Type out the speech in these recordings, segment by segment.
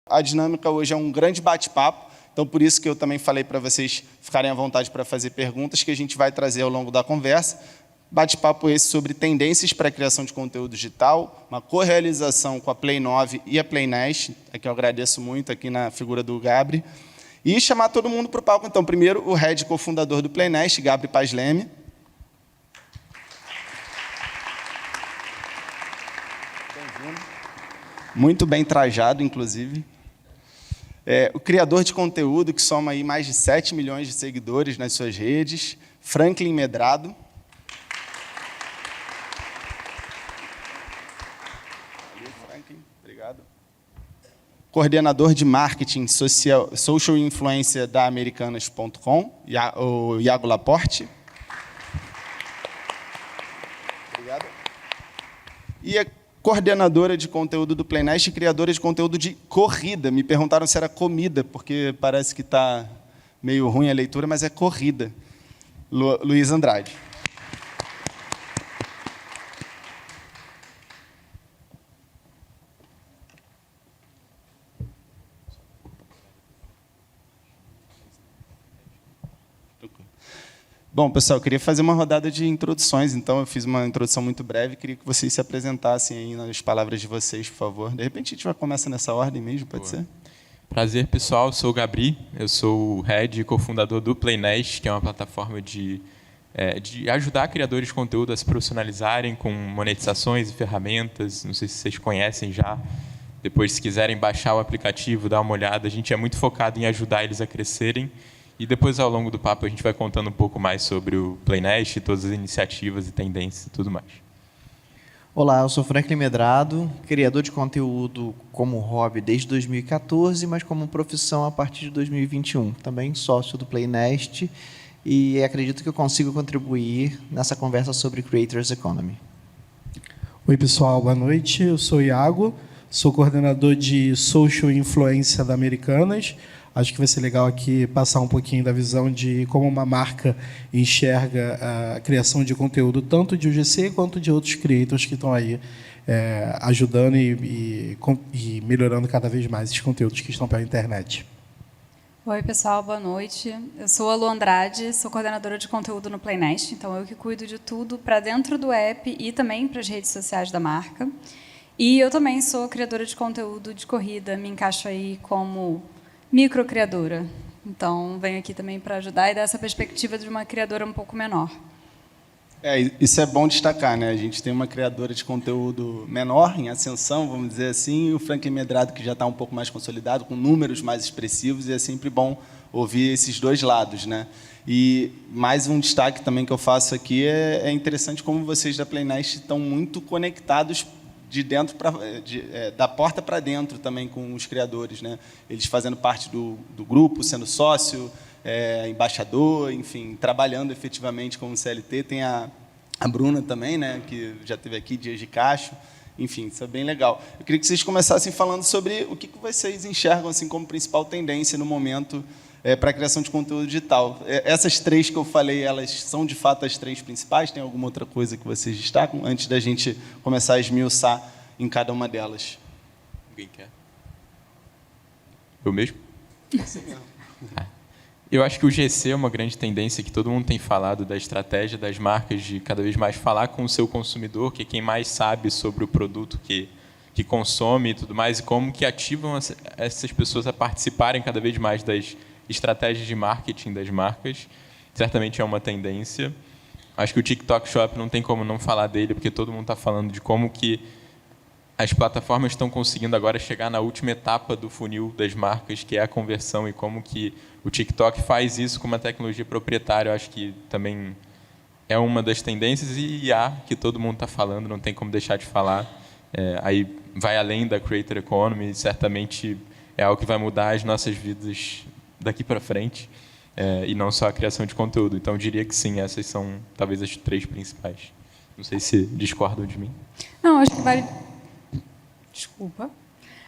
A dinâmica hoje é um grande bate-papo, então por isso que eu também falei para vocês ficarem à vontade para fazer perguntas que a gente vai trazer ao longo da conversa. Bate-papo esse sobre tendências para a criação de conteúdo digital, uma correalização com a Play 9 e a Play Nest, a que eu agradeço muito aqui na figura do Gabri, e chamar todo mundo para o palco. Então, primeiro, o head cofundador do Play Nest, Gabri Paz Leme. Muito bem trajado, inclusive. O criador de conteúdo, que soma aí mais de 7 milhões de seguidores nas suas redes, Franklin Medrado. Obrigado. Coordenador de marketing social influencer da Americanas.com, o Iago Laporte. Obrigado. E a coordenadora de conteúdo do Play Nest e criadora de conteúdo de corrida. Me perguntaram se era comida, porque parece que está meio ruim a leitura, mas é corrida. Luiz Andrade. Bom, pessoal, eu queria fazer uma rodada de introduções, então eu fiz uma introdução muito breve, queria que vocês se apresentassem aí nas palavras de vocês, por favor. De repente a gente vai começar nessa ordem mesmo, pode ser? Prazer, pessoal, eu sou o Gabri, eu sou o head e cofundador do Play Nest, que é uma plataforma de ajudar criadores de conteúdo a se profissionalizarem com monetizações e ferramentas, não sei se vocês conhecem já, depois se quiserem baixar o aplicativo, dar uma olhada, a gente é muito focado em ajudar eles a crescerem. E depois, ao longo do papo, a gente vai contando um pouco mais sobre o Play Nest, todas as iniciativas e tendências e tudo mais. Olá, eu sou Franklin Medrado, criador de conteúdo como hobby desde 2014, mas como profissão a partir de 2021. Também sócio do Play Nest e acredito que eu consigo contribuir nessa conversa sobre Creators Economy. Oi, pessoal, boa noite. Eu sou o Iago, sou coordenador de Social Influência da Americanas. Acho que vai ser legal aqui passar um pouquinho da visão de como uma marca enxerga a criação de conteúdo, tanto de UGC quanto de outros creators que estão aí ajudando e melhorando cada vez mais esses conteúdos que estão pela internet. Oi, pessoal, boa noite. Eu sou a Lu Andrade, sou coordenadora de conteúdo no Play Nest, então eu que cuido de tudo para dentro do app e também para as redes sociais da marca. E eu também sou criadora de conteúdo de corrida, me encaixo aí como microcriadora. Então, venho aqui também para ajudar e dar essa perspectiva de uma criadora um pouco menor. Isso é bom destacar, né? A gente tem uma criadora de conteúdo menor, em ascensão, vamos dizer assim, e o Franklin Medrado, que já está um pouco mais consolidado, com números mais expressivos, e é sempre bom ouvir esses dois lados, né? E mais um destaque também que eu faço aqui é interessante como vocês da Play Nest estão muito conectados de dentro da porta para dentro também com os criadores, né? Eles fazendo parte do grupo, sendo sócio, embaixador, enfim, trabalhando efetivamente como CLT. Tem a Bruna também, né? Que já esteve aqui, Dias de Cacho. Enfim, isso é bem legal. Eu queria que vocês começassem falando sobre o que vocês enxergam assim, como principal tendência no momento para a criação de conteúdo digital. Essas três que eu falei, elas são de fato as três principais? Tem alguma outra coisa que vocês destacam antes da gente começar a esmiuçar em cada uma delas? Alguém quer? Eu mesmo? Você mesmo. Eu acho que o GC é uma grande tendência que todo mundo tem falado da estratégia das marcas de cada vez mais falar com o seu consumidor, que é quem mais sabe sobre o produto que consome e tudo mais, e como que ativam essas pessoas a participarem cada vez mais das estratégias de marketing das marcas. Certamente é uma tendência. Acho que o TikTok Shop não tem como não falar dele, porque todo mundo está falando de como que as plataformas estão conseguindo agora chegar na última etapa do funil das marcas, que é a conversão, e como que o TikTok faz isso com uma tecnologia proprietária. Eu acho que também é uma das tendências, e IA, que todo mundo está falando, não tem como deixar de falar. Aí vai além da Creator Economy, certamente é algo que vai mudar as nossas vidas daqui para frente, e não só a criação de conteúdo. Então, eu diria que sim, essas são talvez as três principais. Não sei se discordam de mim. Não, acho que vale... Desculpa.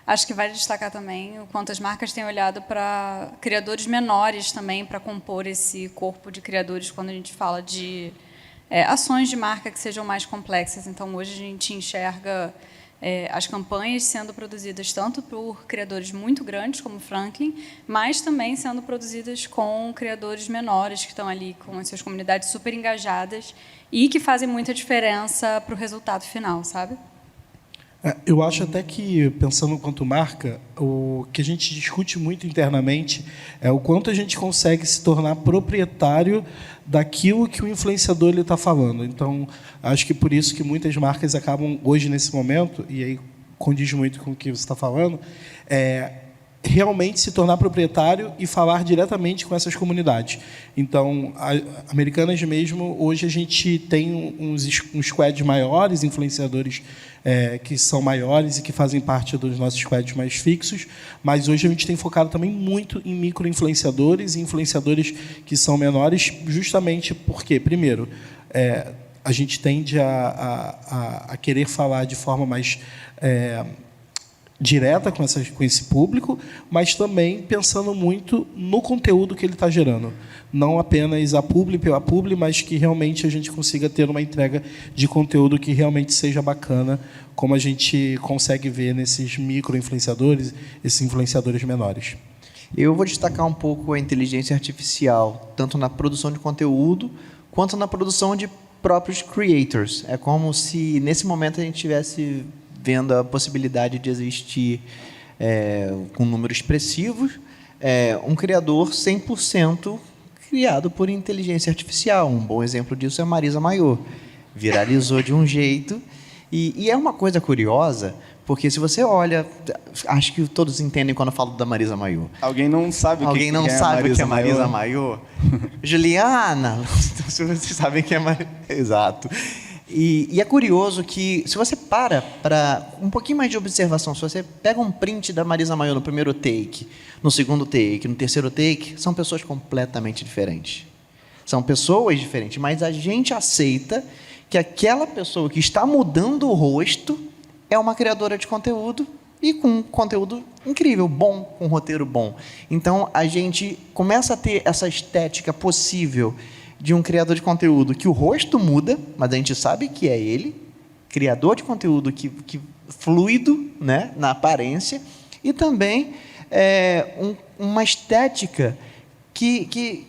Acho que vale destacar também o quanto as marcas têm olhado para criadores menores também, para compor esse corpo de criadores quando a gente fala de ações de marca que sejam mais complexas. Então, hoje a gente enxerga as campanhas sendo produzidas tanto por criadores muito grandes, como o Franklin, mas também sendo produzidas com criadores menores, que estão ali com as suas comunidades super engajadas e que fazem muita diferença para o resultado final, sabe? Eu acho até que, pensando quanto marca, o que a gente discute muito internamente é o quanto a gente consegue se tornar proprietário daquilo que o influenciador está falando. Então, acho que por isso que muitas marcas acabam, hoje, nesse momento, e aí condiz muito com o que você está falando, realmente se tornar proprietário e falar diretamente com essas comunidades. Então, Americanas mesmo, hoje a gente tem uns squads maiores, influenciadores que são maiores e que fazem parte dos nossos squads mais fixos, mas hoje a gente tem focado também muito em micro-influenciadores e influenciadores que são menores, justamente porque, primeiro, a gente tende a querer falar de forma mais direta com esse público, mas também pensando muito no conteúdo que ele está gerando. Não apenas a publi pela publi, mas que realmente a gente consiga ter uma entrega de conteúdo que realmente seja bacana, como a gente consegue ver nesses micro-influenciadores, esses influenciadores menores. Eu vou destacar um pouco a inteligência artificial, tanto na produção de conteúdo, quanto na produção de próprios creators. É como se, nesse momento, a gente estivesse vendo a possibilidade de existir, com números expressivos, um criador 100% criado por inteligência artificial. Um bom exemplo disso é a Marisa Mayô. Viralizou de um jeito. E é uma coisa curiosa, porque se você olha... Acho que todos entendem quando eu falo da Marisa Mayô. Alguém não sabe o que é a Marisa Mayô? Juliana! Vocês sabem que é Marisa... Exato. E é curioso que, se você para um pouquinho mais de observação, se você pega um print da Marisa Mayô no primeiro take, no segundo take, no terceiro take, são pessoas completamente diferentes. São pessoas diferentes, mas a gente aceita que aquela pessoa que está mudando o rosto é uma criadora de conteúdo e com conteúdo incrível, bom, com roteiro bom. Então, a gente começa a ter essa estética possível de um criador de conteúdo que o rosto muda, mas a gente sabe que é ele, criador de conteúdo que fluido, né, na aparência, e também uma estética que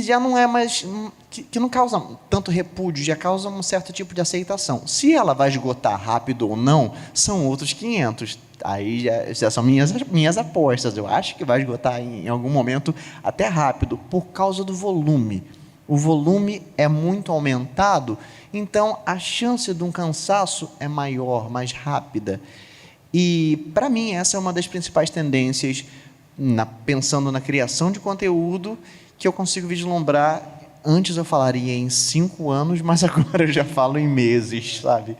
já não é mais... que não causa tanto repúdio, já causa um certo tipo de aceitação. Se ela vai esgotar rápido ou não, são outros 500. Aí já são minhas apostas. Eu acho que vai esgotar em algum momento até rápido, por causa do volume. O volume é muito aumentado, então a chance de um cansaço é maior, mais rápida. E, para mim, essa é uma das principais tendências, pensando na criação de conteúdo, que eu consigo vislumbrar. Antes eu falaria em 5 anos, mas agora eu já falo em meses, sabe?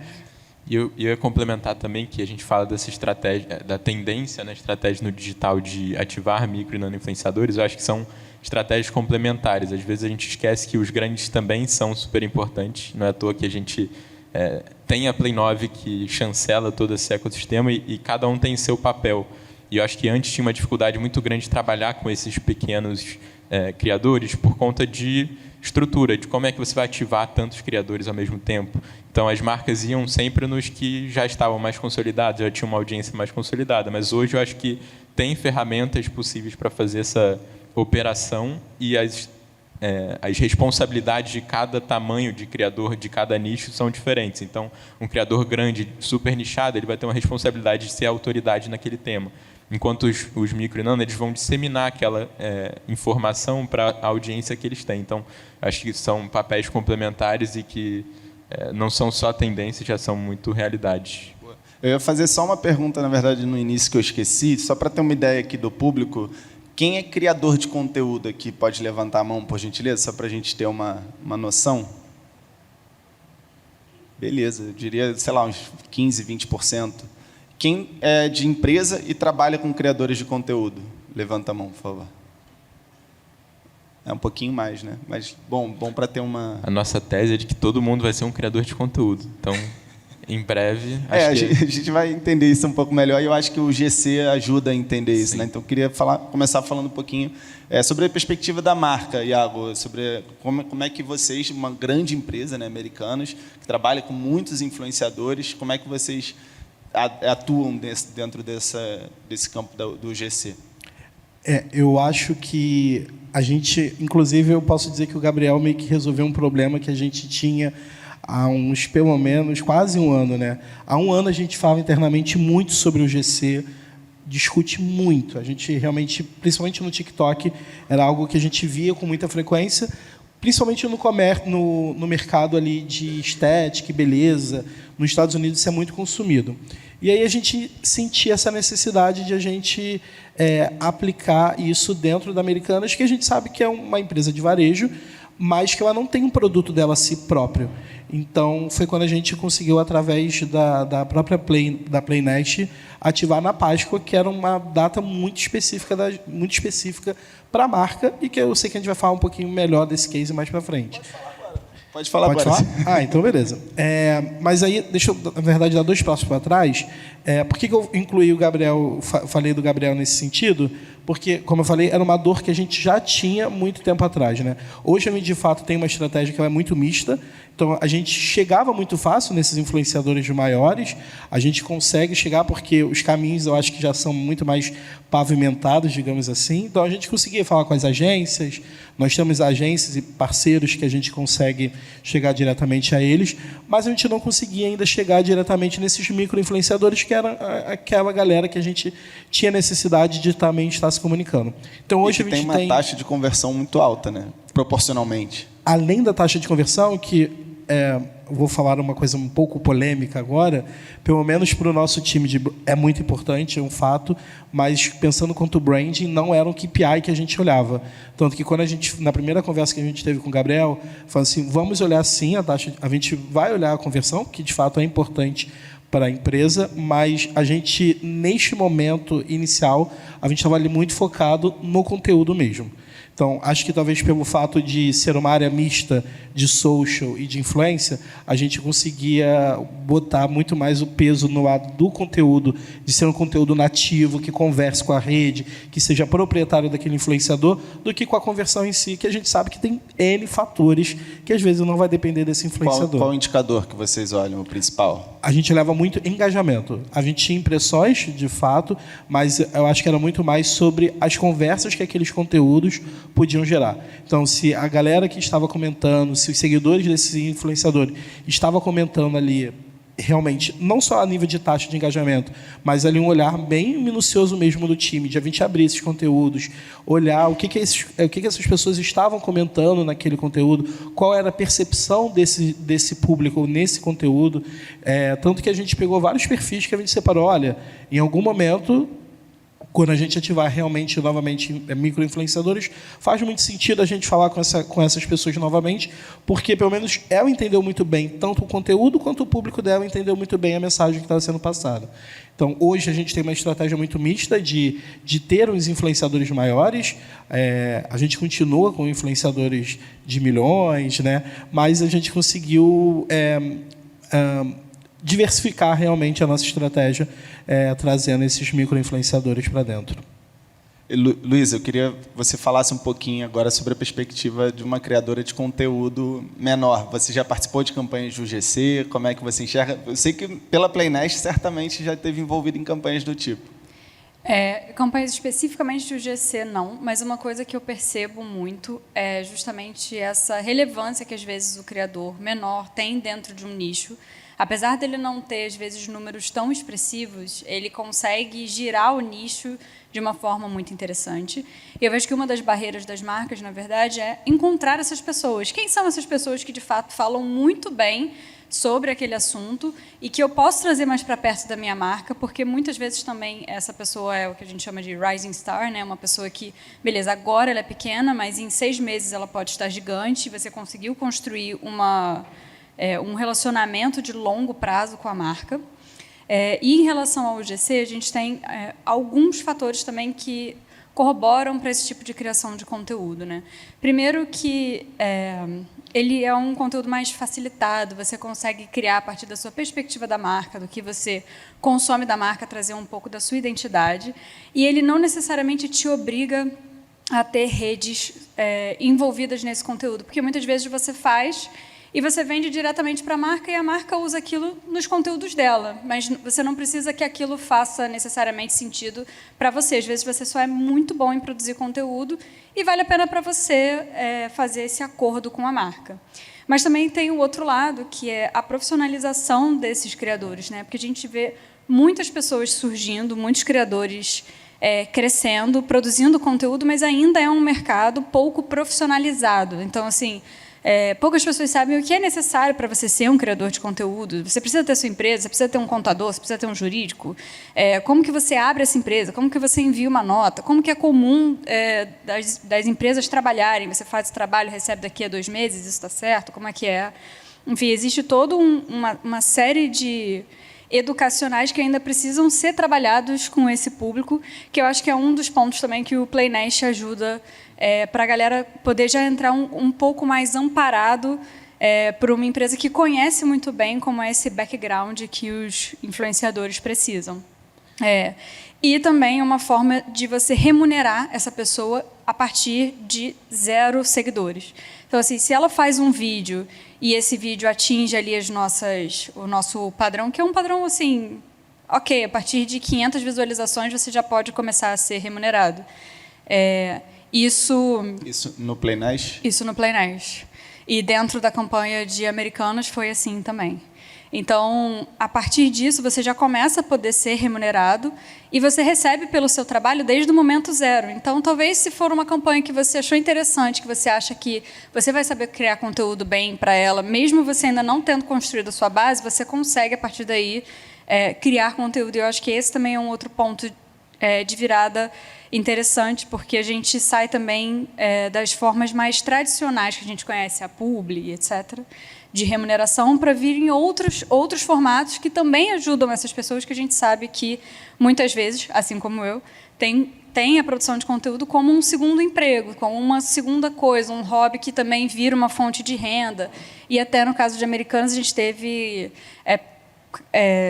E eu ia complementar também que a gente fala dessa estratégia, da tendência na estratégia no digital de ativar micro e nano influenciadores. Eu acho que são estratégias complementares. Às vezes a gente esquece que os grandes também são super importantes. Não é à toa que a gente tem a Play 9 que chancela todo esse ecossistema e cada um tem seu papel. E eu acho que antes tinha uma dificuldade muito grande de trabalhar com esses pequenos criadores por conta de estrutura, de como é que você vai ativar tantos criadores ao mesmo tempo. Então, as marcas iam sempre nos que já estavam mais consolidados, já tinham uma audiência mais consolidada. Mas hoje eu acho que tem ferramentas possíveis para fazer essa operação e as responsabilidades de cada tamanho de criador, de cada nicho, são diferentes. Então, um criador grande, super nichado, ele vai ter uma responsabilidade de ser autoridade naquele tema. Enquanto os micro e nano, eles vão disseminar aquela informação para a audiência que eles têm. Então, acho que são papéis complementares e que não são só tendências, já são muito realidades. Eu ia fazer só uma pergunta, na verdade, no início que eu esqueci, só para ter uma ideia aqui do público. Quem é criador de conteúdo aqui pode levantar a mão, por gentileza, só para a gente ter uma noção? Beleza, eu diria, sei lá, uns 15%, 20%. Quem é de empresa e trabalha com criadores de conteúdo? Levanta a mão, por favor. É um pouquinho mais, né? Mas bom para ter uma... A nossa tese é de que todo mundo vai ser um criador de conteúdo. Então, em breve... a gente vai entender isso um pouco melhor e eu acho que o GC ajuda a entender isso. Né? Então, eu queria começar falando um pouquinho sobre a perspectiva da marca, Iago, sobre como é que vocês, uma grande empresa, né, Americanas, que trabalha com muitos influenciadores, como é que vocês atuam dentro desse campo do GC? Eu acho que a gente, inclusive, eu posso dizer que o Gabriel meio que resolveu um problema que a gente tinha há uns, pelo menos, quase um ano, né? Há um ano a gente fala internamente muito sobre o GC, discute muito. A gente realmente, principalmente no TikTok, era algo que a gente via com muita frequência, principalmente no mercado ali de estética e beleza. Nos Estados Unidos isso é muito consumido. E aí a gente sentia essa necessidade de a gente aplicar isso dentro da Americanas, que a gente sabe que é uma empresa de varejo, mas que ela não tem um produto dela a si próprio. Então, foi quando a gente conseguiu, através da própria Playnest, ativar na Páscoa, que era uma data muito específica para a marca, e que eu sei que a gente vai falar um pouquinho melhor desse case mais para frente. Pode falar agora. Então beleza. Mas aí, deixa eu, na verdade, dar 2 passos para trás. Por que eu incluí o Gabriel, falei do Gabriel nesse sentido? Porque, como eu falei, era uma dor que a gente já tinha muito tempo atrás, né? Hoje a gente, de fato, tem uma estratégia que ela é muito mista. Então, a gente chegava muito fácil nesses influenciadores maiores. A gente consegue chegar porque os caminhos, eu acho que já são muito mais pavimentados, digamos assim. Então, a gente conseguia falar com as agências. Nós temos agências e parceiros que a gente consegue chegar diretamente a eles, mas a gente não conseguia ainda chegar diretamente nesses micro-influenciadores, que era aquela galera que a gente tinha necessidade de também estar se comunicando. Então, hoje a gente tem uma taxa de conversão muito alta, né? Proporcionalmente. Além da taxa de conversão, que vou falar uma coisa um pouco polêmica agora, pelo menos para o nosso time é muito importante, é um fato, mas pensando quanto branding, não era um KPI que a gente olhava. Tanto que quando na primeira conversa que a gente teve com o Gabriel, falou assim, vamos olhar sim a gente vai olhar a conversão, que de fato é importante para a empresa, mas a gente, neste momento inicial, a gente estava ali muito focado no conteúdo mesmo. Então, acho que talvez pelo fato de ser uma área mista de social e de influência, a gente conseguia botar muito mais o peso no lado do conteúdo, de ser um conteúdo nativo, que converse com a rede, que seja proprietário daquele influenciador, do que com a conversão em si, que a gente sabe que tem N fatores, que às vezes não vai depender desse influenciador. Qual o indicador que vocês olham, o principal? A gente leva muito engajamento. A gente tinha impressões, de fato, mas eu acho que era muito mais sobre as conversas que aqueles conteúdos podiam gerar. Então, se a galera que estava comentando, se os seguidores desses influenciadores estavam comentando ali, realmente, não só a nível de taxa de engajamento, mas ali um olhar bem minucioso mesmo do time, de a gente abrir esses conteúdos, olhar o que essas pessoas estavam comentando naquele conteúdo, qual era a percepção desse público nesse conteúdo. Tanto que a gente pegou vários perfis que a gente separou. Olha, em algum momento, quando a gente ativar realmente, novamente, micro-influenciadores, faz muito sentido a gente falar com essas pessoas novamente, porque, pelo menos, ela entendeu muito bem tanto o conteúdo quanto o público dela entendeu muito bem a mensagem que estava sendo passada. Então, hoje, a gente tem uma estratégia muito mista de ter os influenciadores maiores. A gente continua com influenciadores de milhões, né? Mas a gente conseguiu diversificar realmente a nossa estratégia, trazendo esses micro-influenciadores para dentro. Luísa, eu queria que você falasse um pouquinho agora sobre a perspectiva de uma criadora de conteúdo menor. Você já participou de campanhas do GC? Como é que você enxerga? Eu sei que, pela Playnest, certamente já esteve envolvido em campanhas do tipo. Campanhas especificamente do GC, não, mas uma coisa que eu percebo muito é justamente essa relevância que, às vezes, o criador menor tem dentro de um nicho. Apesar dele não ter, às vezes, números tão expressivos, ele consegue girar o nicho de uma forma muito interessante. E eu vejo que uma das barreiras das marcas, na verdade, é encontrar essas pessoas. Quem são essas pessoas que, de fato, falam muito bem sobre aquele assunto e que eu posso trazer mais para perto da minha marca, porque muitas vezes também essa pessoa é o que a gente chama de rising star, né? Uma pessoa que, beleza, agora ela é pequena, mas em 6 meses ela pode estar gigante, e você conseguiu construir um relacionamento de longo prazo com a marca. E em relação ao GC, a gente tem alguns fatores também que corroboram para esse tipo de criação de conteúdo, né? Primeiro que ele é um conteúdo mais facilitado, você consegue criar a partir da sua perspectiva da marca, do que você consome da marca, trazer um pouco da sua identidade, e ele não necessariamente te obriga a ter redes envolvidas nesse conteúdo, porque muitas vezes você faz e você vende diretamente para a marca e a marca usa aquilo nos conteúdos dela, mas você não precisa que aquilo faça necessariamente sentido para você. Às vezes você só é muito bom em produzir conteúdo e vale a pena para você fazer esse acordo com a marca. Mas também tem o outro lado, que é a profissionalização desses criadores, né? Porque a gente vê muitas pessoas surgindo, muitos criadores crescendo, produzindo conteúdo, mas ainda é um mercado pouco profissionalizado. Então, assim, poucas pessoas sabem o que é necessário para você ser um criador de conteúdo. Você precisa ter sua empresa, você precisa ter um contador, você precisa ter um jurídico. Como que você abre essa empresa? Como que você envia uma nota? Como que é comum das empresas trabalharem? Você faz esse trabalho, recebe daqui a 2 meses, isso está certo? Como é que é? Enfim, existe toda uma série de educacionais que ainda precisam ser trabalhados com esse público, que eu acho que é um dos pontos também que o PlayNest ajuda para a galera poder já entrar um pouco mais amparado por uma empresa que conhece muito bem como é esse background que os influenciadores precisam. E também uma forma de você remunerar essa pessoa a partir de 0 seguidores. Então, assim, se ela faz um vídeo e esse vídeo atinge ali o nosso padrão, que é um padrão, assim, ok, a partir de 500 visualizações você já pode começar a ser remunerado. Isso no PlayNest? Isso no PlayNest. E dentro da campanha de Americanas foi assim também. Então, a partir disso, você já começa a poder ser remunerado e você recebe pelo seu trabalho desde o momento 0. Então, talvez, se for uma campanha que você achou interessante, que você acha que você vai saber criar conteúdo bem para ela, mesmo você ainda não tendo construído a sua base, você consegue, a partir daí, criar conteúdo. E eu acho que esse também é um outro ponto de virada interessante, porque a gente sai também das formas mais tradicionais que a gente conhece, a publi, etc., de remuneração, para vir em outros formatos que também ajudam essas pessoas, que a gente sabe que, muitas vezes, assim como eu, tem a produção de conteúdo como um segundo emprego, como uma segunda coisa, um hobby que também vira uma fonte de renda. E até no caso de Americanas, a gente teve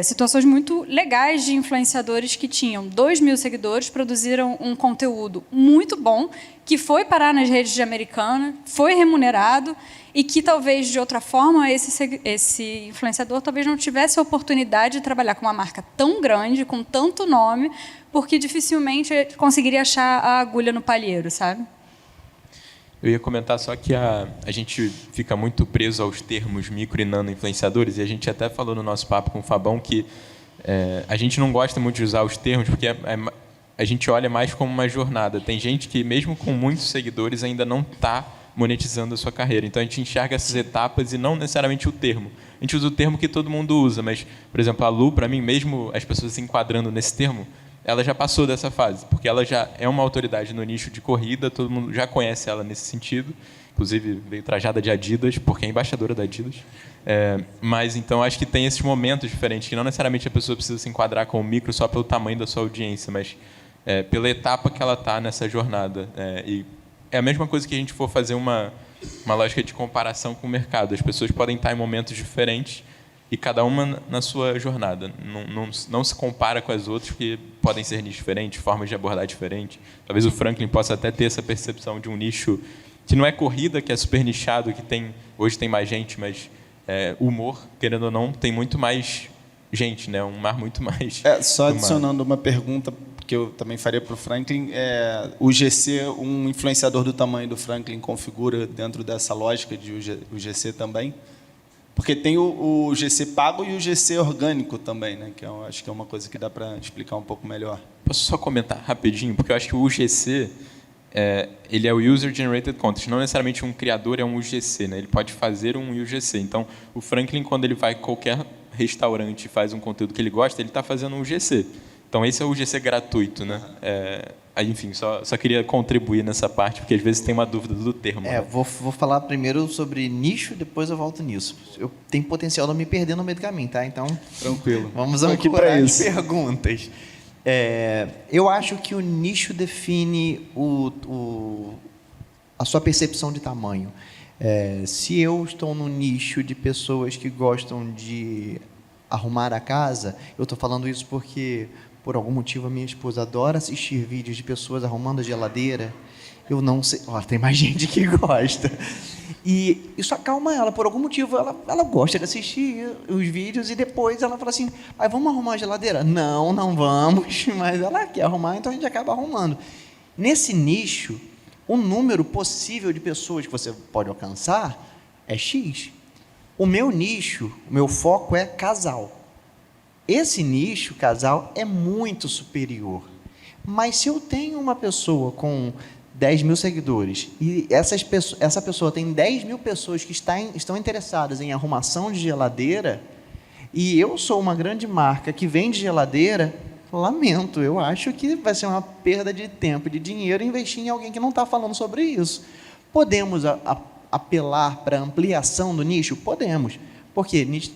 situações muito legais de influenciadores que tinham 2.000 seguidores, produziram um conteúdo muito bom, que foi parar nas redes de Americana, foi remunerado, e que talvez, de outra forma, esse influenciador talvez não tivesse a oportunidade de trabalhar com uma marca tão grande, com tanto nome, porque dificilmente conseguiria achar a agulha no palheiro, sabe? Eu ia comentar só que a gente fica muito preso aos termos micro e nano influenciadores, e a gente até falou no nosso papo com o Fabão que a gente não gosta muito de usar os termos, porque a gente olha mais como uma jornada. Tem gente que, mesmo com muitos seguidores, ainda não está monetizando a sua carreira. Então, a gente enxerga essas etapas e não necessariamente o termo. A gente usa o termo que todo mundo usa, mas, por exemplo, a Lu, para mim, mesmo as pessoas se enquadrando nesse termo, ela já passou dessa fase, porque ela já é uma autoridade no nicho de corrida, todo mundo já conhece ela nesse sentido, inclusive veio trajada de Adidas, porque é embaixadora da Adidas. Mas, então, acho que tem esses momentos diferentes, que não necessariamente a pessoa precisa se enquadrar com o micro só pelo tamanho da sua audiência, mas pela etapa que ela está nessa jornada. E é a mesma coisa que a gente for fazer uma lógica de comparação com o mercado. As pessoas podem estar em momentos diferentes e cada uma na sua jornada. Não se compara com as outras, que podem ser nichos diferentes, formas de abordar diferentes. Talvez o Franklin possa até ter essa percepção de um nicho que não é corrida, que é super nichado, que hoje tem mais gente, mas humor, querendo ou não, tem muito mais gente, né? Um mar muito mais... Só adicionando uma pergunta que eu também faria para o Franklin, o GC, um influenciador do tamanho do Franklin, configura dentro dessa lógica de o GC também? Porque tem o GC pago e o GC orgânico também, né? Que eu acho que é uma coisa que dá para explicar um pouco melhor. Posso só comentar rapidinho? Porque eu acho que o UGC, ele é o User Generated Content. Não necessariamente um criador é um UGC, né? Ele pode fazer um UGC. Então, o Franklin, quando ele vai a qualquer restaurante e faz um conteúdo que ele gosta, ele está fazendo um UGC. Então, esse é o UGC gratuito, né? Enfim, só queria contribuir nessa parte, porque às vezes tem uma dúvida do termo. Né? Vou falar primeiro sobre nicho, depois eu volto nisso. Eu tenho potencial de não me perder no meio do caminho, tá? Então, tranquilo. Vamos ancorar as perguntas. Eu acho que o nicho define a sua percepção de tamanho. Se eu estou no nicho de pessoas que gostam de arrumar a casa, eu estou falando isso porque por algum motivo a minha esposa adora assistir vídeos de pessoas arrumando a geladeira. Eu não sei, tem mais gente que gosta. E isso acalma ela, por algum motivo ela gosta de assistir os vídeos e depois ela fala assim, vamos arrumar a geladeira? Não, não vamos, mas ela quer arrumar, então a gente acaba arrumando. Nesse nicho, o número possível de pessoas que você pode alcançar é X. O meu nicho, o meu foco é casal. Esse nicho, casal, é muito superior. Mas se eu tenho uma pessoa com 10 mil seguidores e essa pessoa tem 10 mil pessoas que estão interessadas em arrumação de geladeira e eu sou uma grande marca que vende geladeira, lamento, eu acho que vai ser uma perda de tempo e de dinheiro investir em alguém que não está falando sobre isso. Podemos apelar para ampliação do nicho? Podemos, porque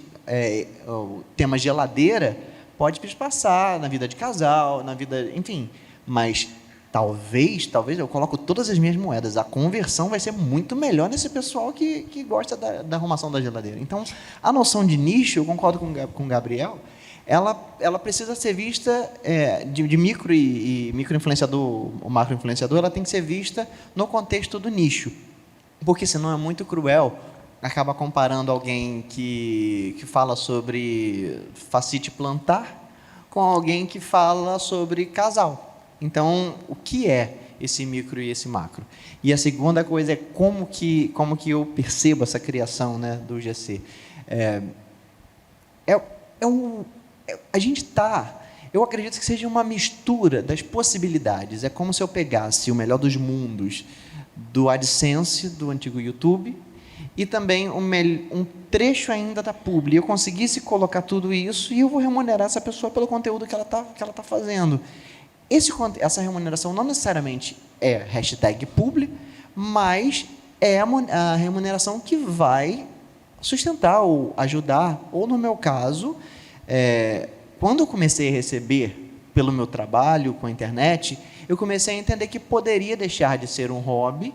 o tema geladeira pode passar na vida de casal, na vida, enfim, mas talvez eu coloco todas as minhas moedas, a conversão vai ser muito melhor nesse pessoal que gosta da arrumação da geladeira. Então, a noção de nicho, eu concordo com o Gabriel, ela precisa ser vista de micro e micro-influenciador, o macro-influenciador, ela tem que ser vista no contexto do nicho, porque senão é muito cruel, acaba comparando alguém que fala sobre facite plantar com alguém que fala sobre casal. Então, o que é esse micro e esse macro? E a segunda coisa é como que eu percebo essa criação, né, do GC. Eu acredito que seja uma mistura das possibilidades. É como se eu pegasse o melhor dos mundos do AdSense, do antigo YouTube, e também um trecho ainda da publi. Eu conseguisse colocar tudo isso e eu vou remunerar essa pessoa pelo conteúdo que ela tá fazendo. Essa remuneração não necessariamente é #publi, mas é a remuneração que vai sustentar ou ajudar, ou no meu caso, quando eu comecei a receber pelo meu trabalho com a internet, eu comecei a entender que poderia deixar de ser um hobby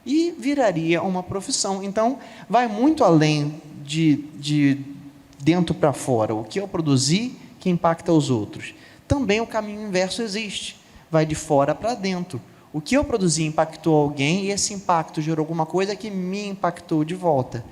e viraria uma profissão. Então, vai muito além de dentro para fora, o que eu produzi que impacta os outros. Também o caminho inverso existe, vai de fora para dentro. O que eu produzi impactou alguém e esse impacto gerou alguma coisa que me impactou de volta.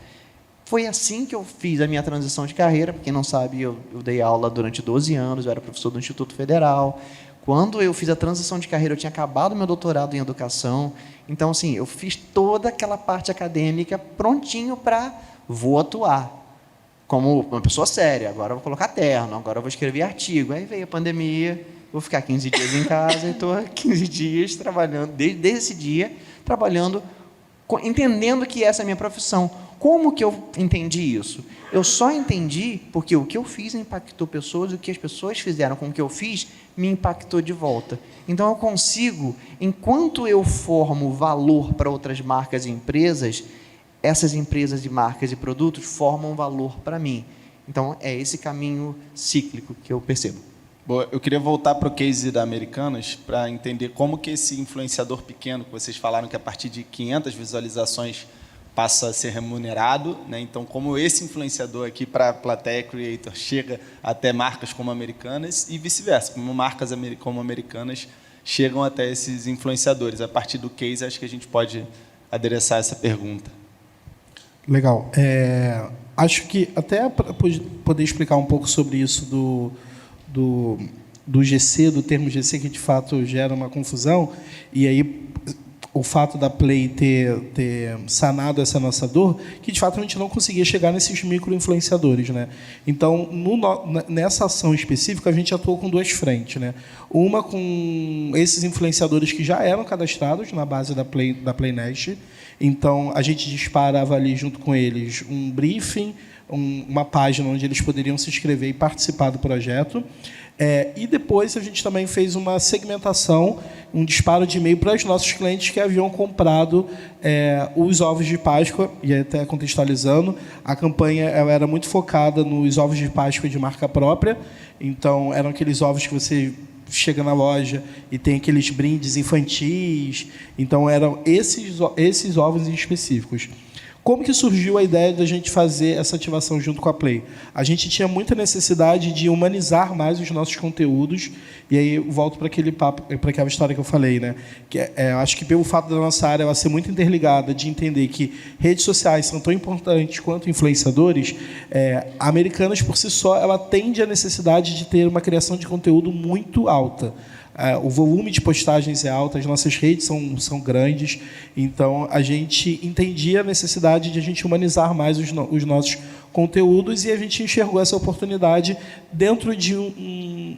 Foi assim que eu fiz a minha transição de carreira. Para quem não sabe, eu dei aula durante 12 anos, eu era professor do Instituto Federal. Quando eu fiz a transição de carreira, eu tinha acabado meu doutorado em educação. Então, assim, eu fiz toda aquela parte acadêmica prontinho para vou atuar como uma pessoa séria. Agora eu vou colocar terno, agora eu vou escrever artigo. Aí veio a pandemia, vou ficar 15 dias em casa e estou 15 dias trabalhando, desde esse dia, trabalhando, entendendo que essa é a minha profissão. Como que eu entendi isso? Eu só entendi porque o que eu fiz impactou pessoas, o que as pessoas fizeram com o que eu fiz me impactou de volta. Então, eu consigo, enquanto eu formo valor para outras marcas e empresas, essas empresas de marcas e produtos formam valor para mim. Então, é esse caminho cíclico que eu percebo. Boa, eu queria voltar para o case da Americanas para entender como que esse influenciador pequeno, que vocês falaram que a partir de 500 visualizações passa a ser remunerado, né? Então, como esse influenciador aqui para a plateia Creator chega até marcas como Americanas e vice-versa, como marcas como Americanas chegam até esses influenciadores. A partir do case, acho que a gente pode adereçar essa pergunta. Legal. Acho que até para poder explicar um pouco sobre isso do GC, do termo GC, que de fato gera uma confusão, e aí o fato da Play ter sanado essa nossa dor, que de fato a gente não conseguia chegar nesses micro-influenciadores, né? Então, nessa ação específica, a gente atuou com duas frentes, né? Uma com esses influenciadores que já eram cadastrados na base da Playnest. Então, a gente disparava ali junto com eles um briefing, uma página onde eles poderiam se inscrever e participar do projeto. E depois a gente também fez uma segmentação, um disparo de e-mail para os nossos clientes que haviam comprado os ovos de Páscoa, e até contextualizando, a campanha ela era muito focada nos ovos de Páscoa de marca própria. Então, eram aqueles ovos que você chega na loja e tem aqueles brindes infantis. Então, eram esses ovos específicos. Como que surgiu a ideia da gente fazer essa ativação junto com a Play? A gente tinha muita necessidade de humanizar mais os nossos conteúdos, e aí eu volto para aquele papo, para aquela história que eu falei, né? Acho que pelo fato da nossa área ela ser muito interligada, de entender que redes sociais são tão importantes quanto influenciadores, a Americanas por si só ela tende à necessidade de ter uma criação de conteúdo muito alta. O volume de postagens é alto, as nossas redes são grandes, então a gente entendia a necessidade de a gente humanizar mais os nossos conteúdos, e a gente enxergou essa oportunidade dentro de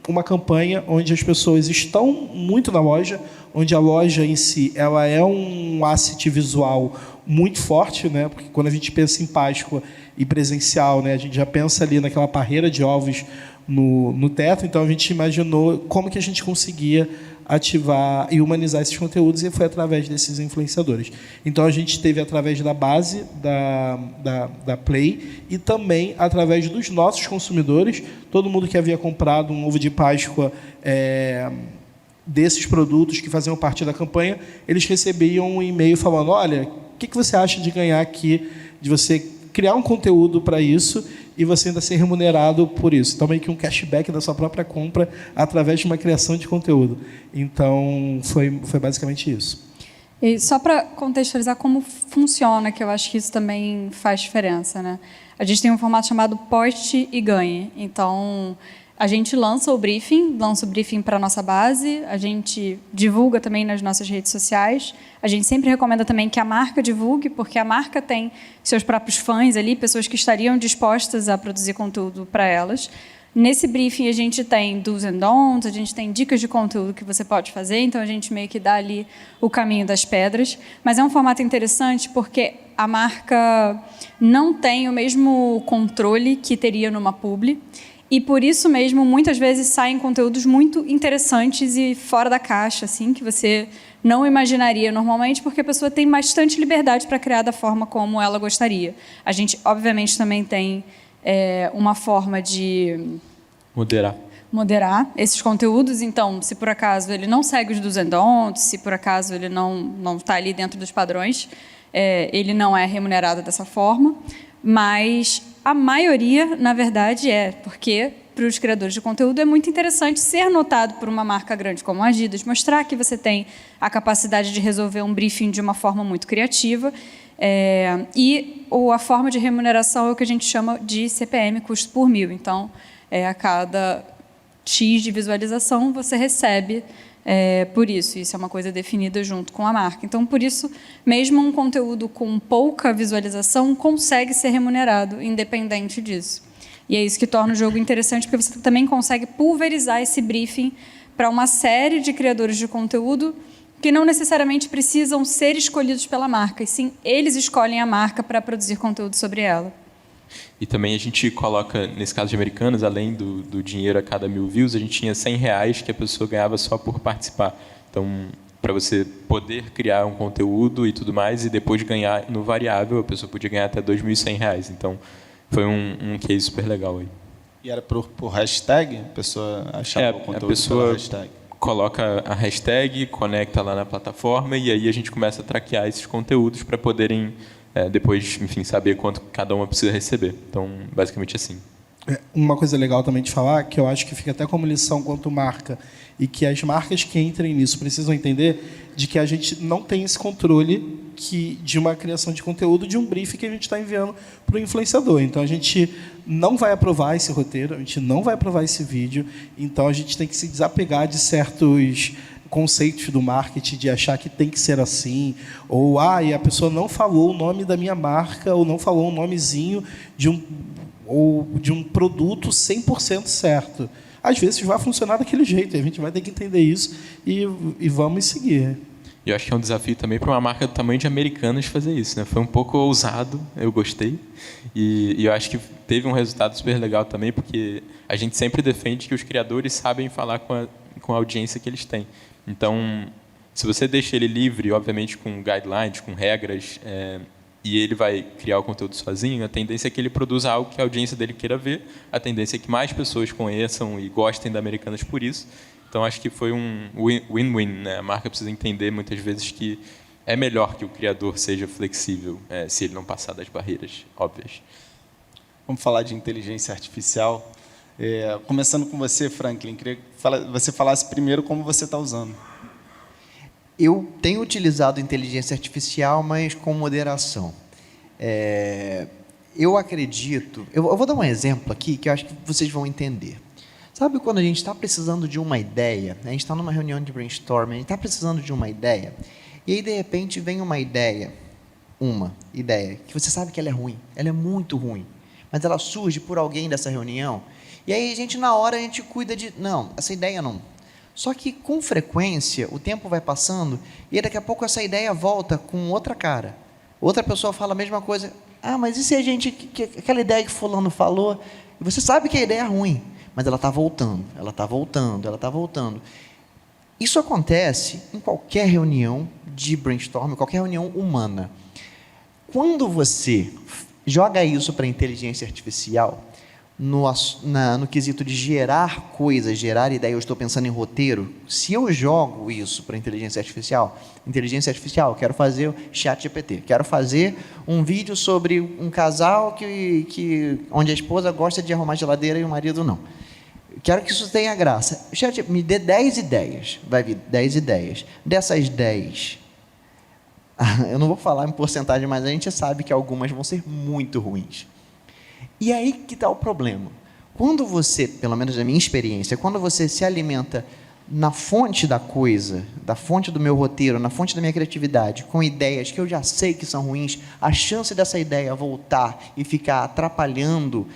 uma campanha onde as pessoas estão muito na loja, onde a loja em si ela é um asset visual muito forte, né? Porque quando a gente pensa em Páscoa e presencial, né, a gente já pensa ali naquela parreira de ovos no teto, então a gente imaginou como que a gente conseguia ativar e humanizar esses conteúdos, e foi através desses influenciadores. Então a gente teve através da base da Play e também através dos nossos consumidores, todo mundo que havia comprado um ovo de Páscoa desses produtos que faziam parte da campanha, eles recebiam um e-mail falando: olha, o que você acha de ganhar aqui, de você criar um conteúdo para isso e você ainda ser remunerado por isso. Então, meio que um cashback da sua própria compra através de uma criação de conteúdo. Então, foi basicamente isso. E só para contextualizar como funciona, que eu acho que isso também faz diferença, né? A gente tem um formato chamado poste e ganhe. Então, a gente lança o briefing para a nossa base, a gente divulga também nas nossas redes sociais. A gente sempre recomenda também que a marca divulgue, porque a marca tem seus próprios fãs ali, pessoas que estariam dispostas a produzir conteúdo para elas. Nesse briefing, a gente tem do's and don'ts, a gente tem dicas de conteúdo que você pode fazer, então a gente meio que dá ali o caminho das pedras. Mas é um formato interessante porque a marca não tem o mesmo controle que teria numa publi, e por isso mesmo, muitas vezes saem conteúdos muito interessantes e fora da caixa, assim, que você não imaginaria normalmente, porque a pessoa tem bastante liberdade para criar da forma como ela gostaria. A gente, obviamente, também tem uma forma de moderar esses conteúdos. Então, se por acaso ele não segue os do's and don'ts, se por acaso ele não está ali dentro dos padrões, ele não é remunerado dessa forma. Mas a maioria, na verdade, porque para os criadores de conteúdo é muito interessante ser notado por uma marca grande como a Adidas, mostrar que você tem a capacidade de resolver um briefing de uma forma muito criativa. E a forma de remuneração é o que a gente chama de CPM, custo por mil. Então, a cada X de visualização, você recebe por isso. Isso é uma coisa definida junto com a marca. Então, por isso, mesmo um conteúdo com pouca visualização consegue ser remunerado, independente disso. E é isso que torna o jogo interessante, porque você também consegue pulverizar esse briefing para uma série de criadores de conteúdo que não necessariamente precisam ser escolhidos pela marca, e sim eles escolhem a marca para produzir conteúdo sobre ela. E também a gente coloca, nesse caso de Americanas, além do dinheiro a cada 1.000 views, a gente tinha R$100 que a pessoa ganhava só por participar. Então, para você poder criar um conteúdo e tudo mais, e depois ganhar no variável, a pessoa podia ganhar até R$2.100. Então, foi um case super legal aí. E era por hashtag? A pessoa achava o conteúdo a pessoa pela hashtag? Coloca a hashtag, conecta lá na plataforma, e aí a gente começa a traquear esses conteúdos para poderem depois, enfim, saber quanto cada uma precisa receber. Então, basicamente assim. Uma coisa legal também de falar, que eu acho que fica até como lição quanto marca, e que as marcas que entrem nisso precisam entender de que a gente não tem esse controle de uma criação de conteúdo, de um briefing que a gente está enviando para o influenciador. Então, a gente não vai aprovar esse roteiro, a gente não vai aprovar esse vídeo, então a gente tem que se desapegar de certos conceitos do marketing, de achar que tem que ser assim, ou e a pessoa não falou o nome da minha marca, ou não falou um nomezinho de um produto 100% certo. Às vezes vai funcionar daquele jeito, a gente vai ter que entender isso e vamos seguir. E eu acho que é um desafio também para uma marca do tamanho de Americanas fazer isso, né? Foi um pouco ousado, eu gostei. E eu acho que teve um resultado super legal também, porque a gente sempre defende que os criadores sabem falar com a audiência que eles têm. Então, se você deixa ele livre, obviamente com guidelines, com regras, e ele vai criar o conteúdo sozinho, a tendência é que ele produza algo que a audiência dele queira ver, a tendência é que mais pessoas conheçam e gostem da Americanas por isso. Então, acho que foi um win-win, né? A marca precisa entender, muitas vezes, que é melhor que o criador seja flexível, se ele não passar das barreiras óbvias. Vamos falar de inteligência artificial. Começando com você, Franklin, queria que você falasse primeiro como você está usando. Eu tenho utilizado inteligência artificial, mas com moderação. Eu acredito... Eu vou dar um exemplo aqui que eu acho que vocês vão entender. Sabe quando a gente está precisando de uma ideia, a gente está numa reunião de brainstorming, a gente está precisando de uma ideia, e aí, de repente, vem uma ideia, que você sabe que ela é ruim, ela é muito ruim, mas ela surge por alguém dessa reunião, e aí, na hora, a gente cuida de... Não, essa ideia não. Só que, com frequência, o tempo vai passando, e daqui a pouco essa ideia volta com outra cara. Outra pessoa fala a mesma coisa. Ah, mas e se aquela ideia que fulano falou, e você sabe que a ideia é ruim, mas ela está voltando, ela está voltando, ela está voltando. Isso acontece em qualquer reunião de brainstorming, qualquer reunião humana. Quando você joga isso para a inteligência artificial, no quesito de gerar coisas, gerar ideia, eu estou pensando em roteiro, se eu jogo isso para a inteligência artificial, quero fazer o ChatGPT, quero fazer um vídeo sobre um casal onde a esposa gosta de arrumar geladeira e o marido não. Quero que isso tenha graça. Chat, me dê 10 ideias. Vai vir 10 ideias. Dessas 10, eu não vou falar em porcentagem, mas a gente sabe que algumas vão ser muito ruins. E aí que está o problema. Quando você, pelo menos na minha experiência, quando você se alimenta na fonte da coisa, da fonte do meu roteiro, na fonte da minha criatividade, com ideias que eu já sei que são ruins, a chance dessa ideia voltar e ficar atrapalhando,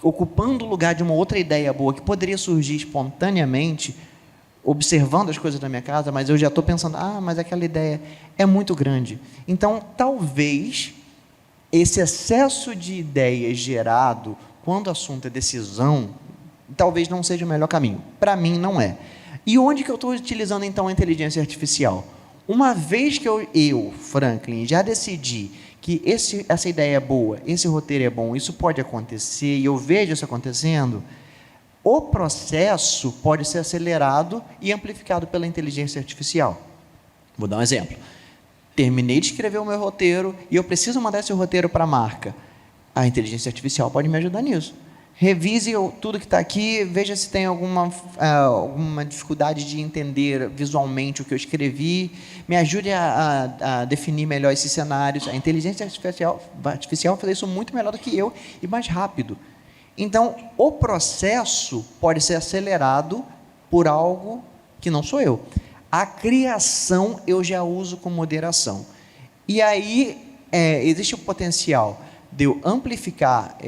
ocupando o lugar de uma outra ideia boa que poderia surgir espontaneamente, observando as coisas da minha casa, mas eu já estou pensando, mas aquela ideia é muito grande. Então, talvez esse excesso de ideias gerado, quando o assunto é decisão, talvez não seja o melhor caminho. Para mim, não é. E onde que eu estou utilizando, então, a inteligência artificial? Uma vez que eu, Franklin, já decidi que essa ideia é boa, esse roteiro é bom, isso pode acontecer, e eu vejo isso acontecendo, o processo pode ser acelerado e amplificado pela inteligência artificial. Vou dar um exemplo. Terminei de escrever o meu roteiro e eu preciso mandar esse roteiro para a marca. A inteligência artificial pode me ajudar nisso. Revise tudo que está aqui, veja se tem alguma dificuldade de entender visualmente o que eu escrevi, me ajude a definir melhor esses cenários. A inteligência artificial vai fazer isso muito melhor do que eu e mais rápido. Então, o processo pode ser acelerado por algo que não sou eu. A criação eu já uso com moderação. E aí existe o potencial de eu amplificar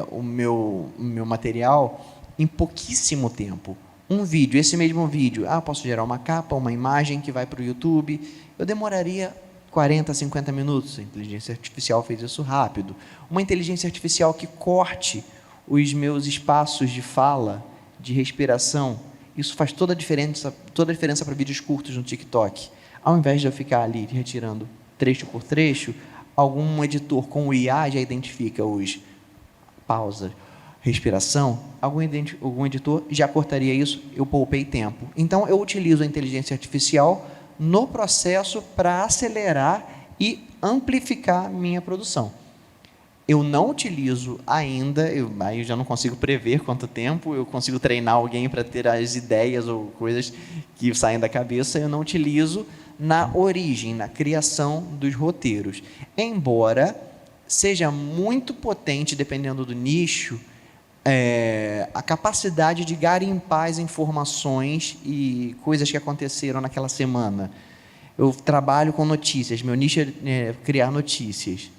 o meu material em pouquíssimo tempo. Um vídeo, esse mesmo vídeo, posso gerar uma capa, uma imagem que vai para o YouTube, eu demoraria 40, 50 minutos. A inteligência artificial fez isso rápido. Uma inteligência artificial que corte os meus espaços de fala, de respiração, isso faz toda a diferença para vídeos curtos no TikTok. Ao invés de eu ficar ali retirando trecho por trecho, algum editor com o IA já identifica os pausa, respiração, algum editor já cortaria isso, eu poupei tempo. Então, eu utilizo a inteligência artificial no processo para acelerar e amplificar minha produção. Eu não utilizo ainda, aí eu já não consigo prever quanto tempo, eu consigo treinar alguém para ter as ideias ou coisas que saem da cabeça, eu não utilizo na origem, na criação dos roteiros. Embora seja muito potente, dependendo do nicho, a capacidade de garimpar as informações e coisas que aconteceram naquela semana. Eu trabalho com notícias, meu nicho é criar notícias.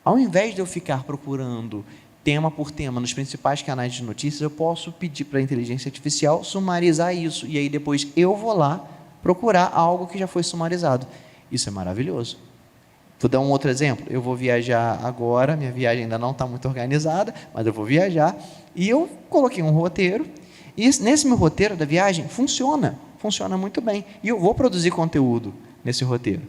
Ao invés de eu ficar procurando tema por tema nos principais canais de notícias, eu posso pedir para a inteligência artificial sumarizar isso, e aí depois eu vou lá procurar algo que já foi sumarizado. Isso é maravilhoso. Vou dar um outro exemplo. Eu vou viajar agora, minha viagem ainda não está muito organizada, mas eu vou viajar, e eu coloquei um roteiro, e nesse meu roteiro da viagem funciona muito bem, e eu vou produzir conteúdo nesse roteiro.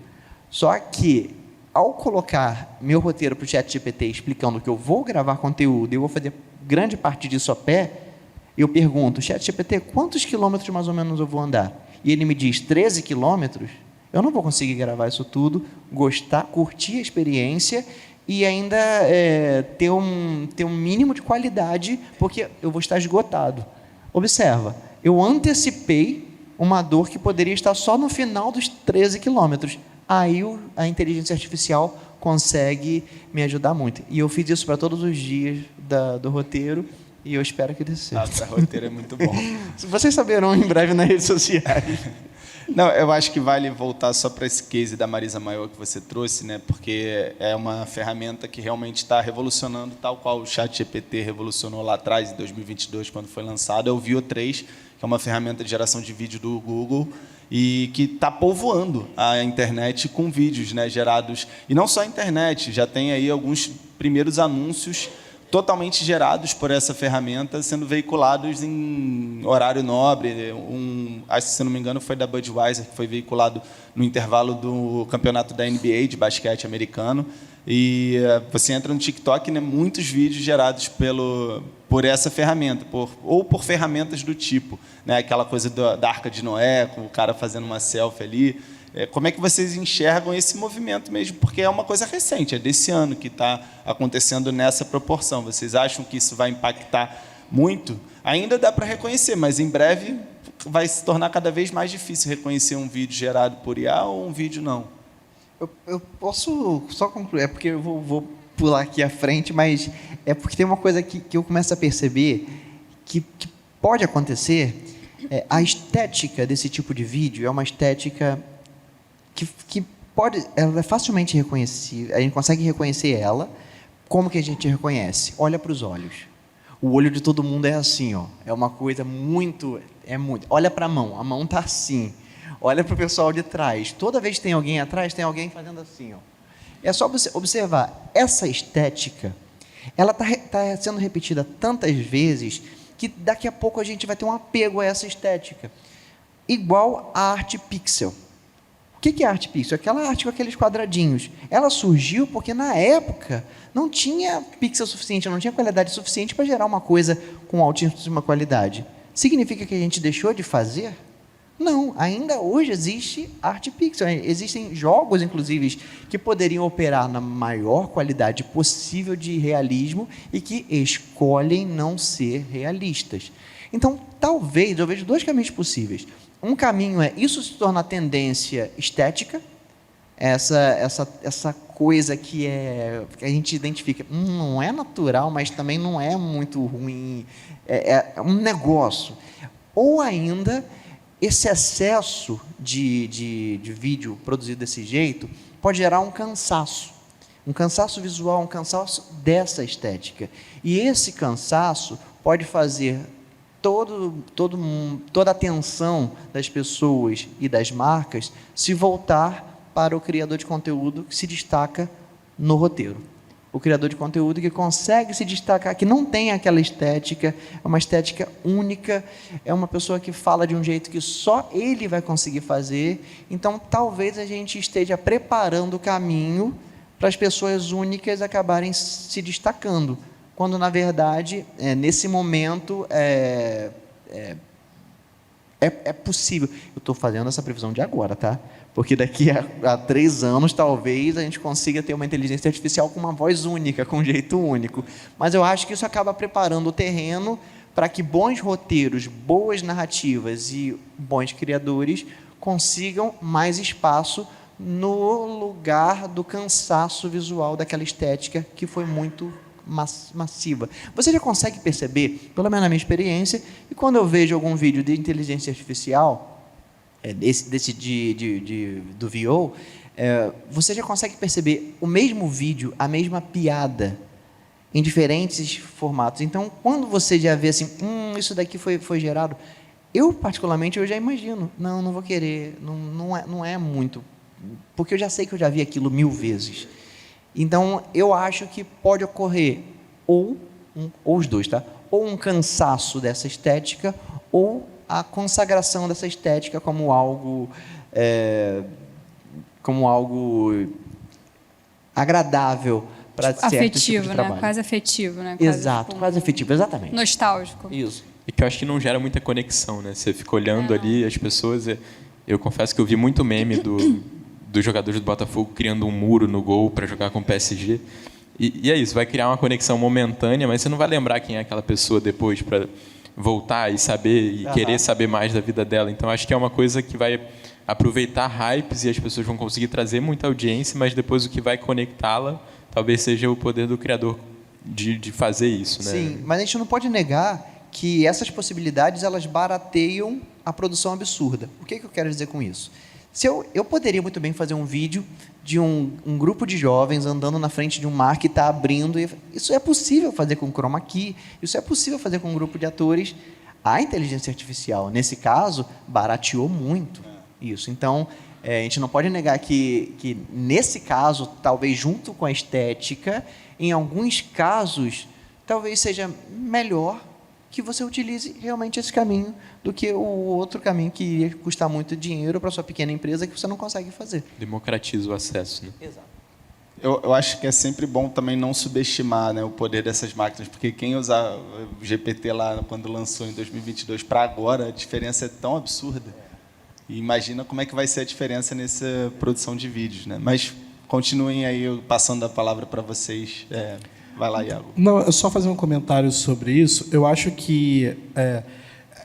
Só que, ao colocar meu roteiro para o ChatGPT explicando que eu vou gravar conteúdo e eu vou fazer grande parte disso a pé, eu pergunto, ChatGPT, quantos quilômetros mais ou menos eu vou andar? E ele me diz 13 quilômetros, Eu não vou conseguir gravar isso tudo, gostar, curtir a experiência e ainda ter um mínimo de qualidade, porque eu vou estar esgotado. Observa, eu antecipei uma dor que poderia estar só no final dos 13 quilômetros. Aí a inteligência artificial consegue me ajudar muito. E eu fiz isso para todos os dias do roteiro e eu espero que dê certo. O roteiro é muito bom. Vocês saberão em breve nas redes sociais. Não, eu acho que vale voltar só para esse case da Marisa Maior que você trouxe, né? Porque é uma ferramenta que realmente está revolucionando, tal qual o ChatGPT revolucionou lá atrás, em 2022, quando foi lançado. É o Veo 3, que é uma ferramenta de geração de vídeo do Google e que está povoando a internet com vídeos, né, gerados. E não só a internet, já tem aí alguns primeiros anúncios totalmente gerados por essa ferramenta, sendo veiculados em horário nobre. Acho que, se não me engano, foi da Budweiser, que foi veiculado no intervalo do campeonato da NBA de basquete americano. E você entra no TikTok, né, muitos vídeos gerados por essa ferramenta, ou por ferramentas do tipo, né, aquela coisa da Arca de Noé, com o cara fazendo uma selfie ali. Como é que vocês enxergam esse movimento mesmo? Porque é uma coisa recente, é desse ano que está acontecendo nessa proporção. Vocês acham que isso vai impactar muito? Ainda dá para reconhecer, mas em breve vai se tornar cada vez mais difícil reconhecer um vídeo gerado por IA ou um vídeo não. Eu posso só concluir, é porque eu vou pular aqui à frente, mas é porque tem uma coisa que eu começo a perceber que pode acontecer. A estética desse tipo de vídeo é uma estética ela é facilmente reconhecível, a gente consegue reconhecer ela. Como que a gente reconhece? Olha para os olhos. O olho de todo mundo é assim, ó. É uma coisa muito. Olha para a mão está assim. Olha para o pessoal de trás. Toda vez que tem alguém atrás, tem alguém fazendo assim, ó. É só você observar. Essa estética, ela tá sendo repetida tantas vezes que daqui a pouco a gente vai ter um apego a essa estética. Igual a arte pixel. O que é arte pixel? Aquela arte com aqueles quadradinhos. Ela surgiu porque, na época, não tinha pixel suficiente, não tinha qualidade suficiente para gerar uma coisa com altíssima qualidade. Significa que a gente deixou de fazer? Não, ainda hoje existe arte pixel. Existem jogos, inclusive, que poderiam operar na maior qualidade possível de realismo e que escolhem não ser realistas. Então, talvez, eu vejo dois caminhos possíveis. Um caminho é isso se tornar tendência estética, essa coisa que a gente identifica, não é natural, mas também não é muito ruim, é um negócio. Ou ainda, esse excesso de vídeo produzido desse jeito pode gerar um cansaço visual, um cansaço dessa estética. E esse cansaço pode fazer toda a atenção das pessoas e das marcas se voltar para o criador de conteúdo que se destaca no roteiro. O criador de conteúdo que consegue se destacar, que não tem aquela estética, é uma estética única, é uma pessoa que fala de um jeito que só ele vai conseguir fazer. Então, talvez a gente esteja preparando o caminho para as pessoas únicas acabarem se destacando, quando, na verdade, nesse momento, é possível. Eu estou fazendo essa previsão de agora, tá? Porque daqui a 3 anos, talvez, a gente consiga ter uma inteligência artificial com uma voz única, com um jeito único. Mas eu acho que isso acaba preparando o terreno para que bons roteiros, boas narrativas e bons criadores consigam mais espaço no lugar do cansaço visual daquela estética que foi muito massiva. Você já consegue perceber, pelo menos na minha experiência, e quando eu vejo algum vídeo de inteligência artificial, do VO, você já consegue perceber o mesmo vídeo, a mesma piada, em diferentes formatos. Então, quando você já vê assim, isso daqui foi gerado, eu, particularmente, eu já imagino, não vou querer, não é muito, porque eu já sei que eu já vi aquilo 1000 vezes. Então, eu acho que pode ocorrer ou os dois, tá? Ou um cansaço dessa estética, ou a consagração dessa estética como algo agradável para certo afetivo, tipo de trabalho. Né? Quase afetivo, né? Exato, quase afetivo, exatamente. Nostálgico. Isso. E que eu acho que não gera muita conexão, né? Você fica olhando ali as pessoas Eu confesso que eu vi muito meme dos jogadores do Botafogo criando um muro no gol para jogar com o PSG. E é isso, vai criar uma conexão momentânea, mas você não vai lembrar quem é aquela pessoa depois para voltar e saber e querer saber mais da vida dela. Então, acho que é uma coisa que vai aproveitar hypes e as pessoas vão conseguir trazer muita audiência, mas depois o que vai conectá-la talvez seja o poder do criador de fazer isso, né? Sim, mas a gente não pode negar que essas possibilidades elas barateiam a produção absurda. O que eu quero dizer com isso? Se eu poderia muito bem fazer um vídeo de um grupo de jovens andando na frente de um mar que está abrindo. Isso é possível fazer com chroma key, isso é possível fazer com um grupo de atores. A inteligência artificial, nesse caso, barateou muito isso. Então, a gente não pode negar que, nesse caso, talvez junto com a estética, em alguns casos, talvez seja melhor que você utilize realmente esse caminho do que o outro caminho que iria custar muito dinheiro para a sua pequena empresa que você não consegue fazer. Democratiza o acesso, né? Exato. Eu acho que é sempre bom também não subestimar, né, o poder dessas máquinas, porque quem usar o GPT lá quando lançou em 2022 para agora, a diferença é tão absurda. E imagina como é que vai ser a diferença nessa produção de vídeos, né? Mas continuem aí, eu passando a palavra para vocês. Vai lá, Iago. Não, eu só fazer um comentário sobre isso. Eu acho que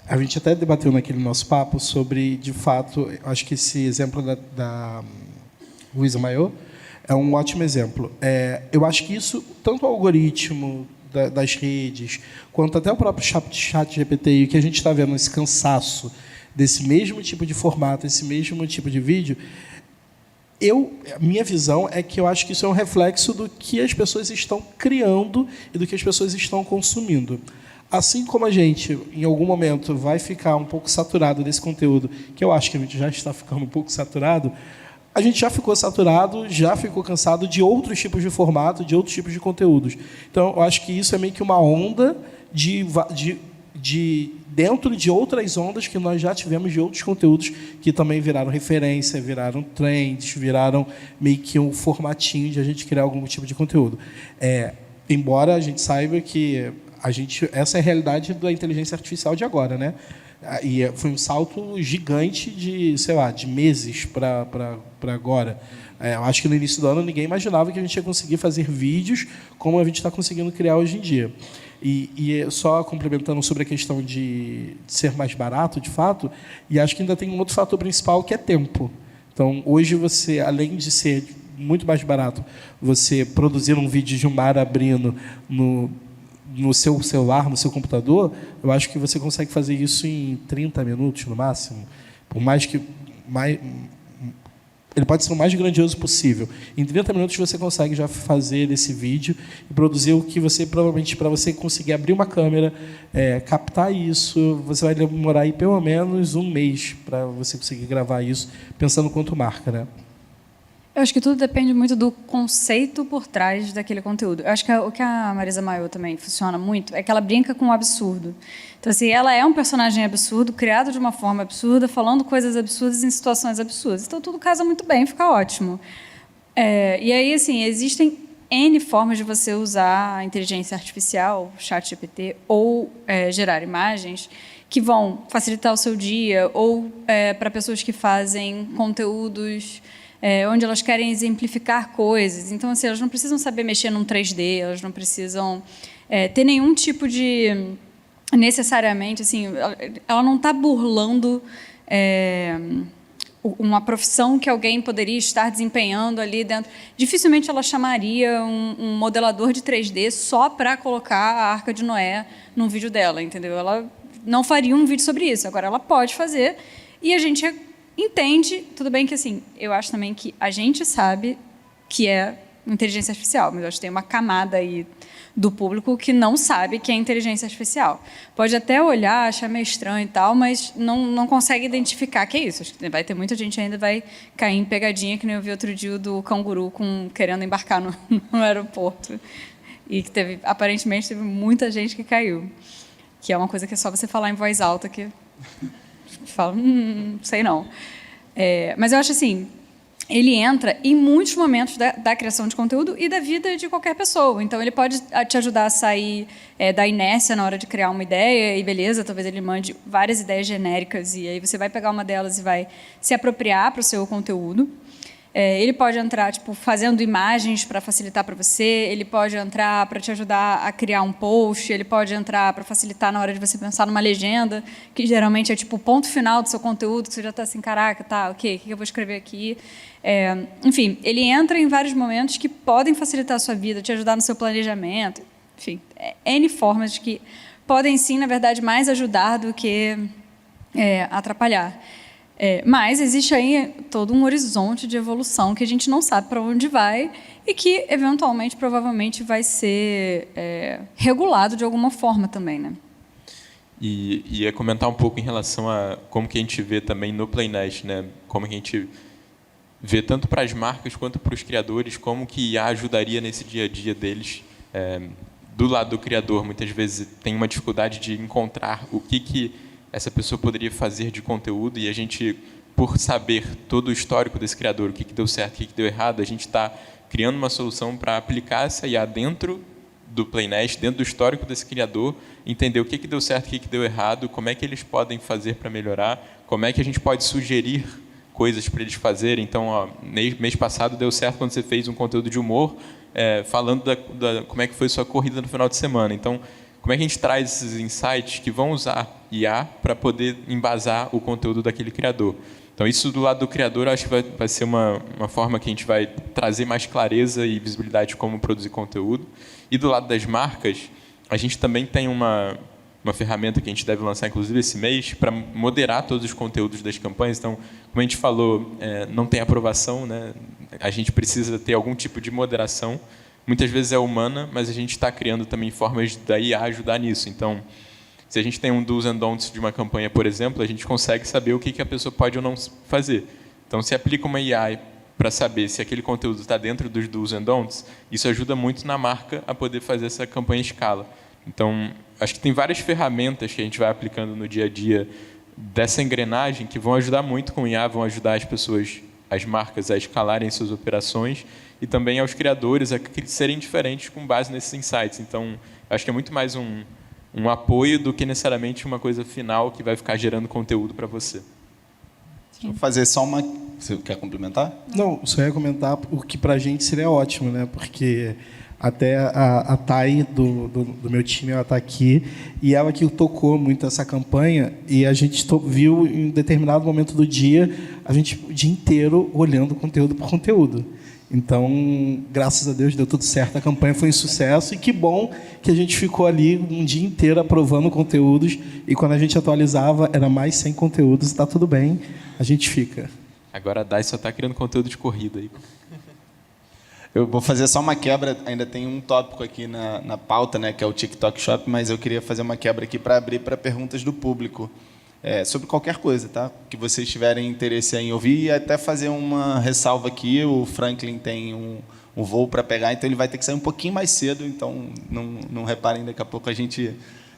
a gente até debateu naquele nosso papo sobre, de fato, acho que esse exemplo da Luísa Maior é um ótimo exemplo. Eu acho que isso, tanto o algoritmo das redes, quanto até o próprio chat GPT, que a gente está vendo esse cansaço desse mesmo tipo de formato, esse mesmo tipo de vídeo, minha visão é que eu acho que isso é um reflexo do que as pessoas estão criando e do que as pessoas estão consumindo. Assim como a gente, em algum momento, vai ficar um pouco saturado desse conteúdo, que eu acho que a gente já está ficando um pouco saturado, a gente já ficou saturado, já ficou cansado de outros tipos de formato, de outros tipos de conteúdos. Então, eu acho que isso é meio que uma onda de dentro de outras ondas que nós já tivemos de outros conteúdos que também viraram referência, viraram trends, viraram meio que um formatinho de a gente criar algum tipo de conteúdo. Embora a gente saiba que essa é a realidade da inteligência artificial de agora, né? E foi um salto gigante de meses para agora. Eu acho que no início do ano ninguém imaginava que a gente ia conseguir fazer vídeos como a gente está conseguindo criar hoje em dia. E só complementando sobre a questão de ser mais barato, de fato, e acho que ainda tem um outro fator principal, que é tempo. Então, hoje você, além de ser muito mais barato, você produzir um vídeo de um mar abrindo no seu celular, no seu computador, eu acho que você consegue fazer isso em 30 minutos, no máximo. Por mais que... Ele pode ser o mais grandioso possível. Em 30 minutos você consegue já fazer esse vídeo e produzir o que você, provavelmente, para você conseguir abrir uma câmera, captar isso, você vai demorar aí pelo menos um mês para você conseguir gravar isso, pensando quanto marca, né? Eu acho que tudo depende muito do conceito por trás daquele conteúdo. Eu acho que o que a Marisa Maio também funciona muito é que ela brinca com o absurdo. Então, assim, ela é um personagem absurdo, criado de uma forma absurda, falando coisas absurdas em situações absurdas. Então, tudo casa muito bem, fica ótimo. E aí, assim, existem N formas de você usar a inteligência artificial, chat GPT, ou gerar imagens que vão facilitar o seu dia, ou para pessoas que fazem conteúdos... onde elas querem exemplificar coisas. Então, assim, elas não precisam saber mexer num 3D, elas não precisam ter nenhum tipo de... Necessariamente, assim, ela não está burlando uma profissão que alguém poderia estar desempenhando ali dentro. Dificilmente ela chamaria um modelador de 3D só para colocar a Arca de Noé num vídeo dela, entendeu? Ela não faria um vídeo sobre isso. Agora, ela pode fazer e a gente... entende, tudo bem que assim, eu acho também que a gente sabe que é inteligência artificial, mas eu acho que tem uma camada aí do público que não sabe que é inteligência artificial. Pode até olhar, achar meio estranho e tal, mas não consegue identificar que é isso. Acho que vai ter muita gente ainda vai cair em pegadinha, que nem eu vi outro dia do canguru querendo embarcar no aeroporto. E que aparentemente teve muita gente que caiu. Que é uma coisa que é só você falar em voz alta que... fala, sei não. Mas eu acho assim, ele entra em muitos momentos da criação de conteúdo e da vida de qualquer pessoa. Então, ele pode te ajudar a sair da inércia na hora de criar uma ideia, e beleza, talvez ele mande várias ideias genéricas, e aí você vai pegar uma delas e vai se apropriar para o seu conteúdo. Ele pode entrar fazendo imagens para facilitar para você, ele pode entrar para te ajudar a criar um post, ele pode entrar para facilitar na hora de você pensar numa legenda, que geralmente é o ponto final do seu conteúdo, que você já está assim, caraca, tá, ok, o que eu vou escrever aqui? Enfim, ele entra em vários momentos que podem facilitar a sua vida, te ajudar no seu planejamento, enfim, N formas que podem sim, na verdade, mais ajudar do que atrapalhar. Mas existe aí todo um horizonte de evolução que a gente não sabe para onde vai e que, eventualmente, provavelmente, vai ser regulado de alguma forma também, né? E ia comentar um pouco em relação a como que a gente vê também no PlayNest, né? Como que a gente vê tanto para as marcas quanto para os criadores, como que IA ajudaria nesse dia a dia deles. Do lado do criador, muitas vezes tem uma dificuldade de encontrar o que essa pessoa poderia fazer de conteúdo, e a gente, por saber todo o histórico desse criador, o que deu certo, o que deu errado, a gente está criando uma solução para aplicar essa IA dentro do PlayNest, dentro do histórico desse criador, entender o que deu certo, o que deu errado, como é que eles podem fazer para melhorar, como é que a gente pode sugerir coisas para eles fazerem. Então, mês passado deu certo quando você fez um conteúdo de humor, falando como é que foi sua corrida no final de semana. Então, como é que a gente traz esses insights que vão usar IA para poder embasar o conteúdo daquele criador? Então, isso do lado do criador, acho que vai ser uma forma que a gente vai trazer mais clareza e visibilidade de como produzir conteúdo. E do lado das marcas, a gente também tem uma ferramenta que a gente deve lançar, inclusive, esse mês, para moderar todos os conteúdos das campanhas. Então, como a gente falou, não tem aprovação, né? A gente precisa ter algum tipo de moderação. Muitas vezes é humana, mas a gente está criando também formas da IA ajudar nisso. Então, se a gente tem um do's and don'ts de uma campanha, por exemplo, a gente consegue saber o que a pessoa pode ou não fazer. Então, se aplica uma IA para saber se aquele conteúdo está dentro dos do's and don'ts, isso ajuda muito na marca a poder fazer essa campanha em escala. Então, acho que tem várias ferramentas que a gente vai aplicando no dia a dia dessa engrenagem que vão ajudar muito com IA, vão ajudar as pessoas, as marcas, a escalarem suas operações e também aos criadores a serem diferentes com base nesses insights. Então, acho que é muito mais um apoio do que necessariamente uma coisa final que vai ficar gerando conteúdo para você. Vou fazer só uma... Você quer complementar? Não, só ia comentar o que para a gente seria ótimo, né? Porque até a Thay do meu time, ela está aqui, e ela que tocou muito essa campanha, e a gente viu em determinado momento do dia, a gente o dia inteiro olhando conteúdo por conteúdo. Então, graças a Deus, deu tudo certo, a campanha foi um sucesso, e que bom que a gente ficou ali um dia inteiro aprovando conteúdos, e quando a gente atualizava, era mais 100 conteúdos, está tudo bem, a gente fica. Agora a Dai só está criando conteúdo de corrida aí. Eu vou fazer só uma quebra, ainda tem um tópico aqui na pauta, né, que é o TikTok Shop, mas eu queria fazer uma quebra aqui para abrir para perguntas do público. Sobre qualquer coisa, tá? Que vocês tiverem interesse em ouvir, e até fazer uma ressalva aqui. O Franklin tem um voo para pegar, então ele vai ter que sair um pouquinho mais cedo, então não reparem, daqui a pouco a gente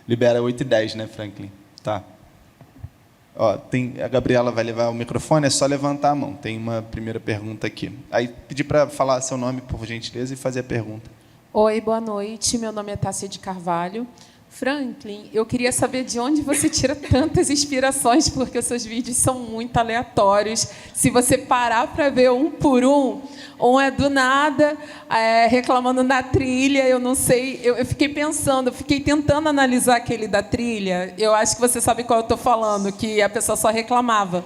libera 8h10, né, Franklin? Tá. Ó, a Gabriela vai levar o microfone, é só levantar a mão. Tem uma primeira pergunta aqui. Aí pedir para falar seu nome, por gentileza, e fazer a pergunta. Oi, boa noite. Meu nome é Tássia de Carvalho. Franklin, eu queria saber de onde você tira tantas inspirações, porque os seus vídeos são muito aleatórios. Se você parar para ver um por um é do nada, reclamando da trilha, eu não sei. Eu fiquei pensando, eu fiquei tentando analisar aquele da trilha. Eu acho que você sabe qual eu estou falando, que a pessoa só reclamava.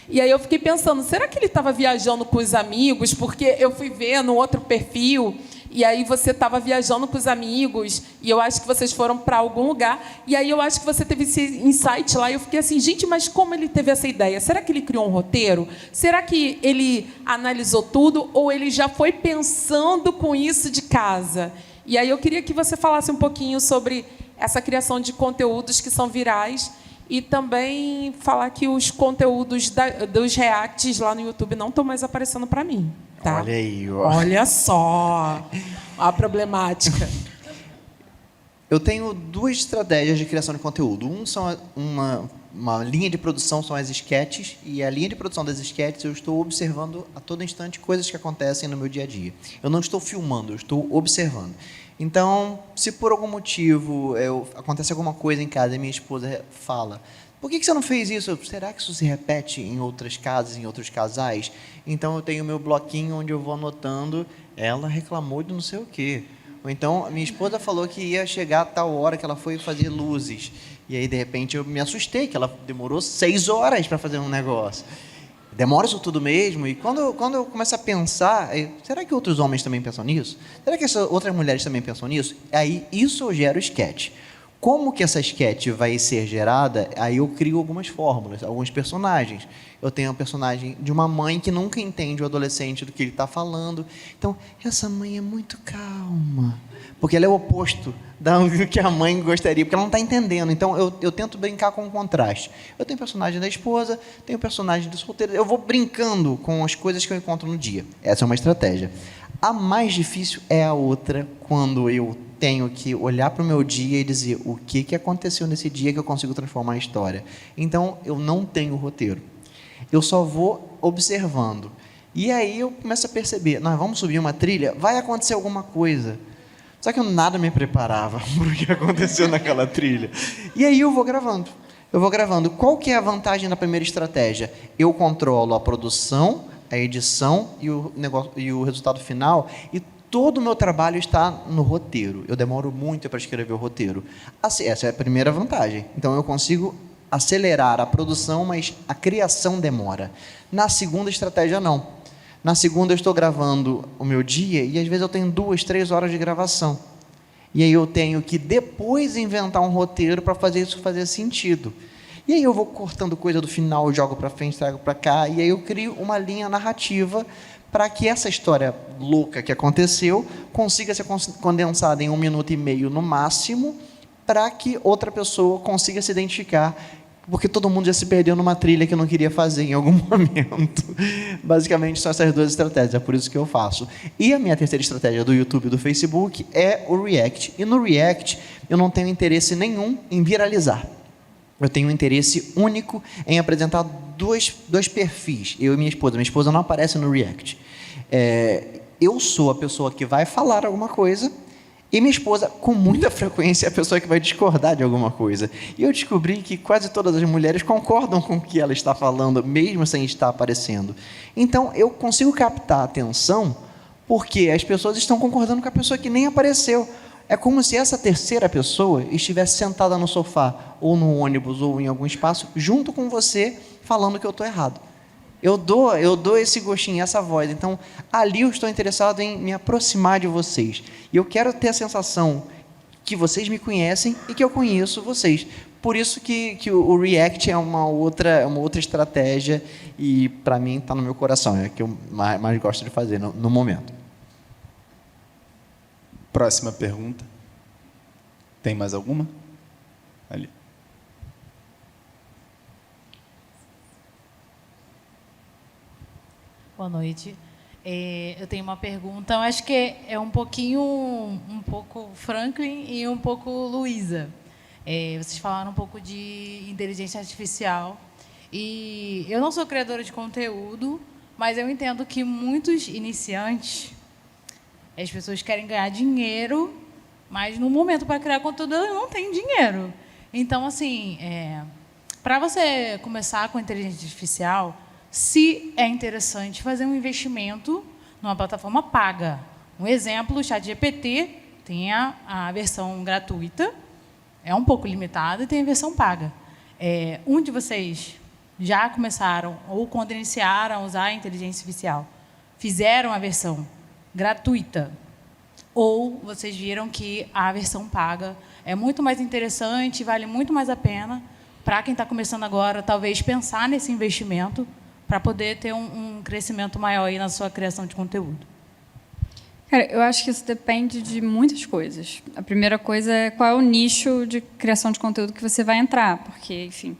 E aí eu fiquei pensando, será que ele estava viajando com os amigos? Porque eu fui ver no outro perfil, e aí você estava viajando com os amigos, e eu acho que vocês foram para algum lugar, e aí eu acho que você teve esse insight lá, e eu fiquei assim, gente, mas como ele teve essa ideia? Será que ele criou um roteiro? Será que ele analisou tudo, ou ele já foi pensando com isso de casa? E aí eu queria que você falasse um pouquinho sobre essa criação de conteúdos que são virais, e também falar que os conteúdos dos reacts lá no YouTube não estão mais aparecendo para mim. Tá? Olha aí. Ó. Olha só a problemática. Eu tenho duas estratégias de criação de conteúdo. uma linha de produção, são as sketches, e a linha de produção das sketches eu estou observando a todo instante coisas que acontecem no meu dia a dia. Eu não estou filmando, eu estou observando. Então, se por algum motivo acontece alguma coisa em casa e minha esposa fala: por que você não fez isso? Será que isso se repete em outras casas, em outros casais? Então, eu tenho o meu bloquinho onde eu vou anotando: ela reclamou de não sei o quê. Ou então, a minha esposa falou que ia chegar a tal hora que ela foi fazer luzes. E aí, de repente, eu me assustei, que ela demorou 6 horas para fazer um negócio. Demora isso tudo mesmo? E quando eu começo a pensar, será que outros homens também pensam nisso? Será que essas outras mulheres também pensam nisso? Aí, isso gera o sketch. Como que essa sketch vai ser gerada? Aí eu crio algumas fórmulas, alguns personagens. Eu tenho um personagem de uma mãe que nunca entende o adolescente do que ele está falando. Então, essa mãe é muito calma, porque ela é o oposto do que a mãe gostaria, porque ela não está entendendo. Então, eu tento brincar com o contraste. Eu tenho o personagem da esposa, tenho o personagem do solteiro. Eu vou brincando com as coisas que eu encontro no dia. Essa é uma estratégia. A mais difícil é a outra, quando eu tenho que olhar para o meu dia e dizer o que aconteceu nesse dia que eu consigo transformar a história. Então, eu não tenho roteiro. Eu só vou observando. E aí eu começo a perceber: nós vamos subir uma trilha, vai acontecer alguma coisa. Só que eu nada me preparava para o que aconteceu naquela trilha. E aí eu vou gravando. Qual que é a vantagem da primeira estratégia? Eu controlo a produção, a edição e o resultado final, e todo o meu trabalho está no roteiro. Eu demoro muito para escrever o roteiro. Assim, essa é a primeira vantagem. Então, eu consigo acelerar a produção, mas a criação demora. Na segunda estratégia, não. Na segunda, eu estou gravando o meu dia e, às vezes, eu tenho 2, 3 horas de gravação. E aí eu tenho que depois inventar um roteiro para fazer isso fazer sentido. E aí eu vou cortando coisa do final, jogo para frente, trago para cá, e aí eu crio uma linha narrativa para que essa história louca que aconteceu consiga ser condensada em 1 minuto e meio no máximo, para que outra pessoa consiga se identificar, porque todo mundo já se perdeu numa trilha que eu não queria fazer em algum momento. Basicamente, são essas 2 estratégias, é por isso que eu faço. E a minha terceira estratégia do YouTube e do Facebook é o React. E no React, eu não tenho interesse nenhum em viralizar. Eu tenho um interesse único em apresentar dois perfis, eu e minha esposa. Minha esposa não aparece no React. Eu sou a pessoa que vai falar alguma coisa, e minha esposa, com muita frequência, é a pessoa que vai discordar de alguma coisa. E eu descobri que quase todas as mulheres concordam com o que ela está falando, mesmo sem estar aparecendo. Então, eu consigo captar a atenção porque as pessoas estão concordando com a pessoa que nem apareceu. É como se essa terceira pessoa estivesse sentada no sofá, ou no ônibus, ou em algum espaço, junto com você, falando que eu estou errado. Eu dou esse gostinho, essa voz. Então, ali eu estou interessado em me aproximar de vocês. E eu quero ter a sensação que vocês me conhecem e que eu conheço vocês. Por isso que o React é uma outra estratégia e, para mim, está no meu coração. É o que eu mais gosto de fazer no momento. Próxima pergunta. Tem mais alguma? Ali. Boa noite. Eu tenho uma pergunta, eu acho que é um pouco Franklin e um pouco Luísa. Vocês falaram um pouco de inteligência artificial. E eu não sou criadora de conteúdo, mas eu entendo que muitos iniciantes, as pessoas querem ganhar dinheiro, mas no momento para criar conteúdo elas não têm dinheiro. Então, assim, para você começar com inteligência artificial, se é interessante fazer um investimento numa plataforma paga. Um exemplo, o ChatGPT tem a versão gratuita, é um pouco limitada, e tem a versão paga. Um de vocês já começaram, ou quando iniciaram a usar a inteligência artificial, fizeram a versão gratuita, ou vocês viram que a versão paga é muito mais interessante, vale muito mais a pena para quem está começando agora, talvez pensar nesse investimento para poder ter um crescimento maior aí na sua criação de conteúdo? Cara, eu acho que isso depende de muitas coisas. A primeira coisa é qual é o nicho de criação de conteúdo que você vai entrar, porque, enfim,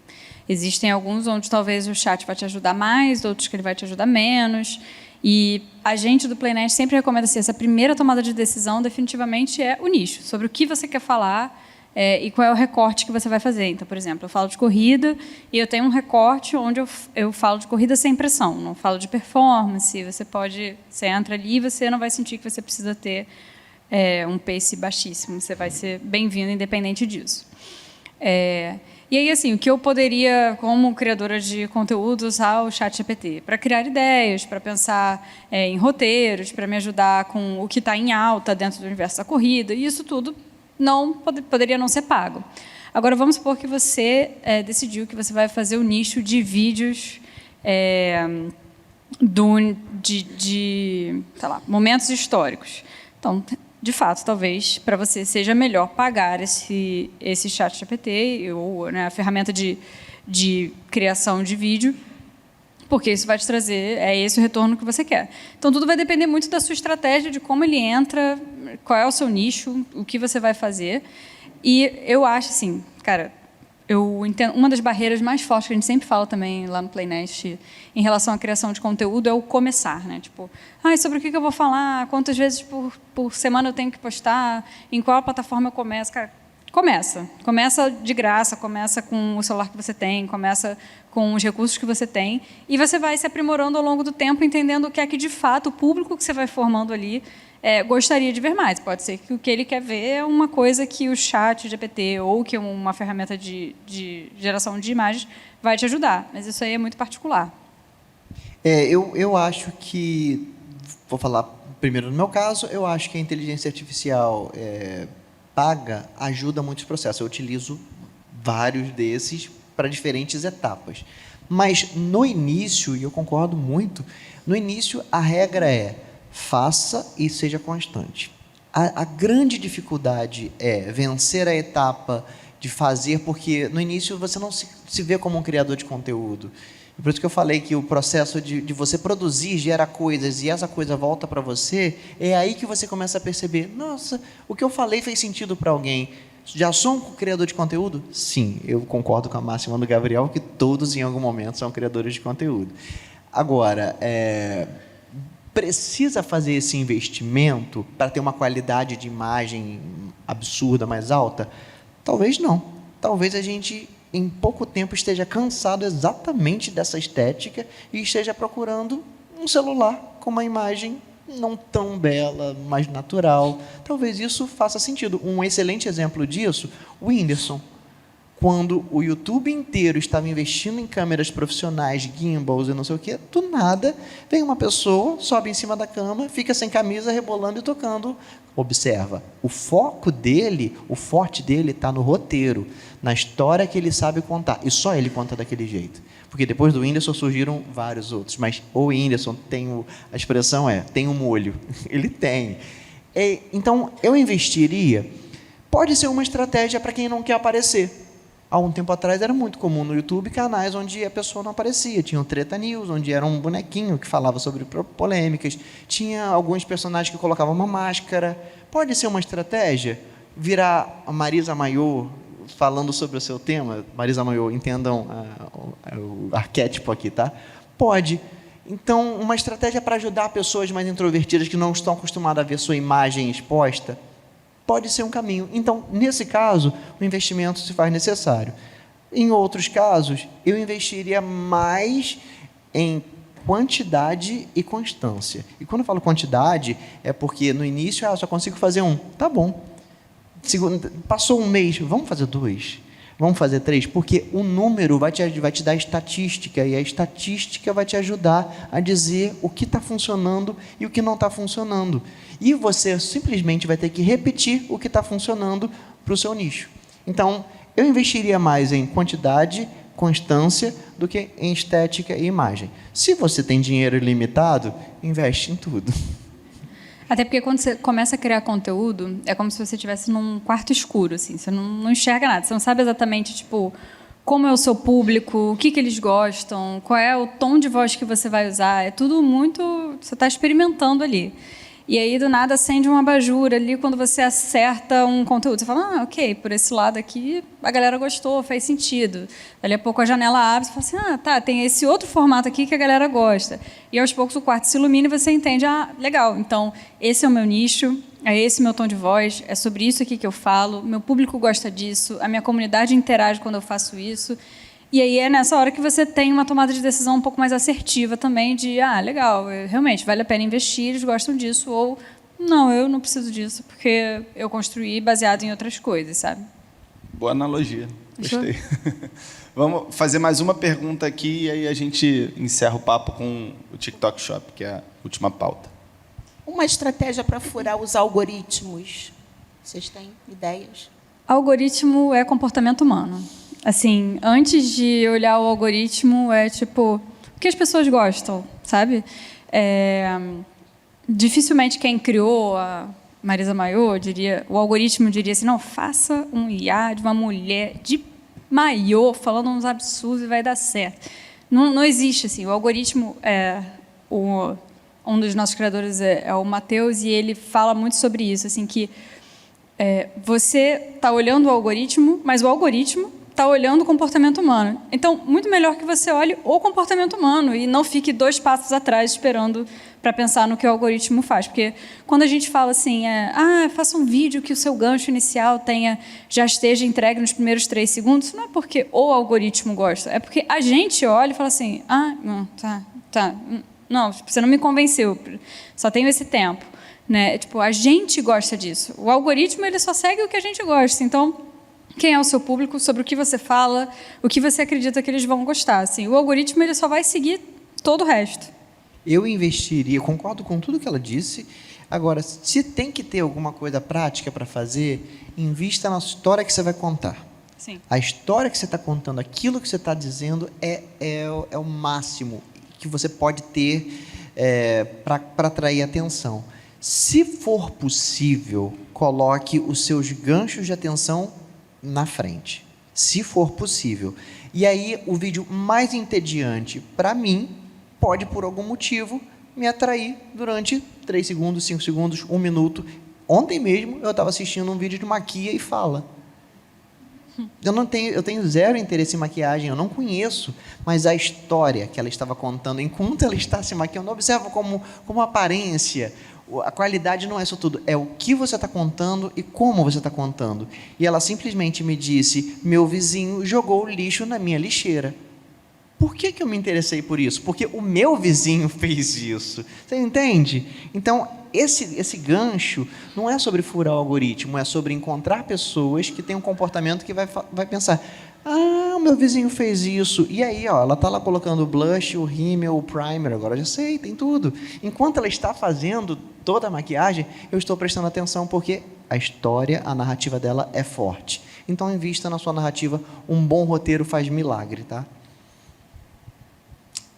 existem alguns onde talvez o chat vai te ajudar mais, outros que ele vai te ajudar menos. E a gente do Playnest sempre recomenda assim, essa primeira tomada de decisão definitivamente é o nicho, sobre o que você quer falar e qual é o recorte que você vai fazer. Então, por exemplo, eu falo de corrida e eu tenho um recorte onde eu falo de corrida sem pressão, não falo de performance. Você entra ali e você não vai sentir que você precisa ter um pace baixíssimo. Você vai ser bem-vindo independente disso. E aí, assim, o que eu poderia, como criadora de conteúdo, usar o ChatGPT? Para criar ideias, para pensar em roteiros, para me ajudar com o que está em alta dentro do universo da corrida. E isso tudo poderia não ser pago. Agora, vamos supor que você decidiu que você vai fazer o nicho de vídeos sei lá, momentos históricos. Então, de fato, talvez para você seja melhor pagar esse ChatGPT ou a ferramenta de criação de vídeo, porque isso vai te trazer esse o retorno que você quer. Então, tudo vai depender muito da sua estratégia, de como ele entra, qual é o seu nicho, o que você vai fazer. E eu acho, assim, cara, eu entendo, uma das barreiras mais fortes que a gente sempre fala também lá no Playnest em relação à criação de conteúdo é o começar, né? Tipo, sobre o que eu vou falar, quantas vezes por semana eu tenho que postar, em qual plataforma eu começo. Cara, começa de graça, começa com o celular que você tem, começa com os recursos que você tem, e você vai se aprimorando ao longo do tempo, entendendo o que é que, de fato, o público que você vai formando ali gostaria de ver mais. Pode ser que o que ele quer ver é uma coisa que o ChatGPT ou que uma ferramenta de geração de imagens vai te ajudar, mas isso aí é muito particular. Eu acho que, vou falar primeiro no meu caso, eu acho que a inteligência artificial paga ajuda muitos processos. Eu utilizo vários desses para diferentes etapas. Mas no início, e eu concordo muito, no início a regra é faça e seja constante. A grande dificuldade é vencer a etapa de fazer, porque no início você não se vê como um criador de conteúdo. Por isso que eu falei que o processo de você produzir gera coisas e essa coisa volta para você, é aí que você começa a perceber, nossa, o que eu falei fez sentido para alguém. Já sou um criador de conteúdo? Sim, eu concordo com a máxima do Gabriel, que todos em algum momento são criadores de conteúdo. Agora, precisa fazer esse investimento para ter uma qualidade de imagem absurda, mais alta? Talvez não. Talvez a gente, em pouco tempo, esteja cansado exatamente dessa estética e esteja procurando um celular com uma imagem não tão bela, mais natural. Talvez isso faça sentido. Um excelente exemplo disso, o Whindersson. Quando o YouTube inteiro estava investindo em câmeras profissionais, gimbals e não sei o quê, do nada, vem uma pessoa, sobe em cima da cama, fica sem camisa, rebolando e tocando. Observa, o forte dele está no roteiro, na história que ele sabe contar. E só ele conta daquele jeito. Porque depois do Whindersson surgiram vários outros. Mas o Whindersson a expressão tem um molho. Ele tem. Então, eu investiria. Pode ser uma estratégia para quem não quer aparecer. Há um tempo atrás era muito comum no YouTube canais onde a pessoa não aparecia. Tinha o Treta News, onde era um bonequinho que falava sobre polêmicas. Tinha alguns personagens que colocavam uma máscara. Pode ser uma estratégia virar a Marisa Mayô falando sobre o seu tema. Marisa Mayô, entendam o arquétipo aqui, tá? Pode. Então, uma estratégia para ajudar pessoas mais introvertidas que não estão acostumadas a ver sua imagem exposta. Pode ser um caminho. Então, nesse caso, o investimento se faz necessário. Em outros casos, eu investiria mais em quantidade e constância. E quando eu falo quantidade, é porque no início, só consigo fazer um. Tá bom. Passou um mês, vamos fazer 2. Vamos fazer 3, porque o número vai te dar estatística, e a estatística vai te ajudar a dizer o que está funcionando e o que não está funcionando. E você simplesmente vai ter que repetir o que está funcionando para o seu nicho. Então, eu investiria mais em quantidade, constância, do que em estética e imagem. Se você tem dinheiro ilimitado, investe em tudo. Até porque quando você começa a criar conteúdo, é como se você estivesse num quarto escuro, assim, você não enxerga nada, você não sabe exatamente, tipo, como é o seu público, o que eles gostam, qual é o tom de voz que você vai usar, é tudo muito... Você está experimentando ali. E aí, do nada, acende uma abajur ali quando você acerta um conteúdo. Você fala, ok, por esse lado aqui, a galera gostou, faz sentido. Dali a pouco a janela abre, você fala assim, tá, tem esse outro formato aqui que a galera gosta. E aos poucos o quarto se ilumina e você entende, legal, então esse é o meu nicho, é esse meu tom de voz, é sobre isso aqui que eu falo, meu público gosta disso, a minha comunidade interage quando eu faço isso. E aí é nessa hora que você tem uma tomada de decisão um pouco mais assertiva também, de, legal, realmente, vale a pena investir, eles gostam disso, ou, não, eu não preciso disso, porque eu construí baseado em outras coisas, sabe? Boa analogia, gostei. Vamos fazer mais uma pergunta aqui, e aí a gente encerra o papo com o TikTok Shop, que é a última pauta. Uma estratégia para furar os algoritmos. Vocês têm ideias? Algoritmo é comportamento humano. Assim, antes de olhar o algoritmo, é tipo, o que as pessoas gostam, sabe? Dificilmente quem criou, a Marisa Maiô, o algoritmo diria assim, não, faça um IA de uma mulher de maiô, falando uns absurdos e vai dar certo. Não existe assim. O algoritmo, um dos nossos criadores é o Matheus, e ele fala muito sobre isso, assim, que você está olhando o algoritmo, mas o algoritmo está olhando o comportamento humano. Então, muito melhor que você olhe o comportamento humano e não fique 2 passos atrás esperando para pensar no que o algoritmo faz. Porque quando a gente fala assim, faça um vídeo que o seu gancho inicial já esteja entregue nos primeiros 3 segundos, isso não é porque o algoritmo gosta, é porque a gente olha e fala assim, não, não, você não me convenceu, só tenho esse tempo. Né? Tipo, a gente gosta disso. O algoritmo ele só segue o que a gente gosta. Então, quem é o seu público, sobre o que você fala, o que você acredita que eles vão gostar. Assim, o algoritmo ele só vai seguir todo o resto. Eu investiria, concordo com tudo que ela disse. Agora, se tem que ter alguma coisa prática para fazer, invista na história que você vai contar. Sim. A história que você está contando, aquilo que você está dizendo é o máximo que você pode ter para atrair atenção. Se for possível, coloque os seus ganchos de atenção na frente, se for possível. E aí, o vídeo mais entediante, para mim, pode, por algum motivo, me atrair durante 3 segundos, 5 segundos, 1 minuto. Ontem mesmo, eu estava assistindo um vídeo de maquia e fala. Eu tenho zero interesse em maquiagem, eu não conheço, mas a história que ela estava contando, enquanto ela está se maquiando, observa como aparência. A qualidade não é isso tudo, é o que você está contando e como você está contando. E ela simplesmente me disse, meu vizinho jogou o lixo na minha lixeira. Por que eu me interessei por isso? Porque o meu vizinho fez isso. Você entende? Então, esse gancho não é sobre furar o algoritmo, é sobre encontrar pessoas que têm um comportamento que vai pensar, o meu vizinho fez isso. E aí, ela está lá colocando o blush, o rímel, o primer, agora eu já sei, tem tudo. Enquanto ela está fazendo toda a maquiagem, eu estou prestando atenção porque a história, a narrativa dela é forte. Então, invista na sua narrativa, um bom roteiro faz milagre, tá?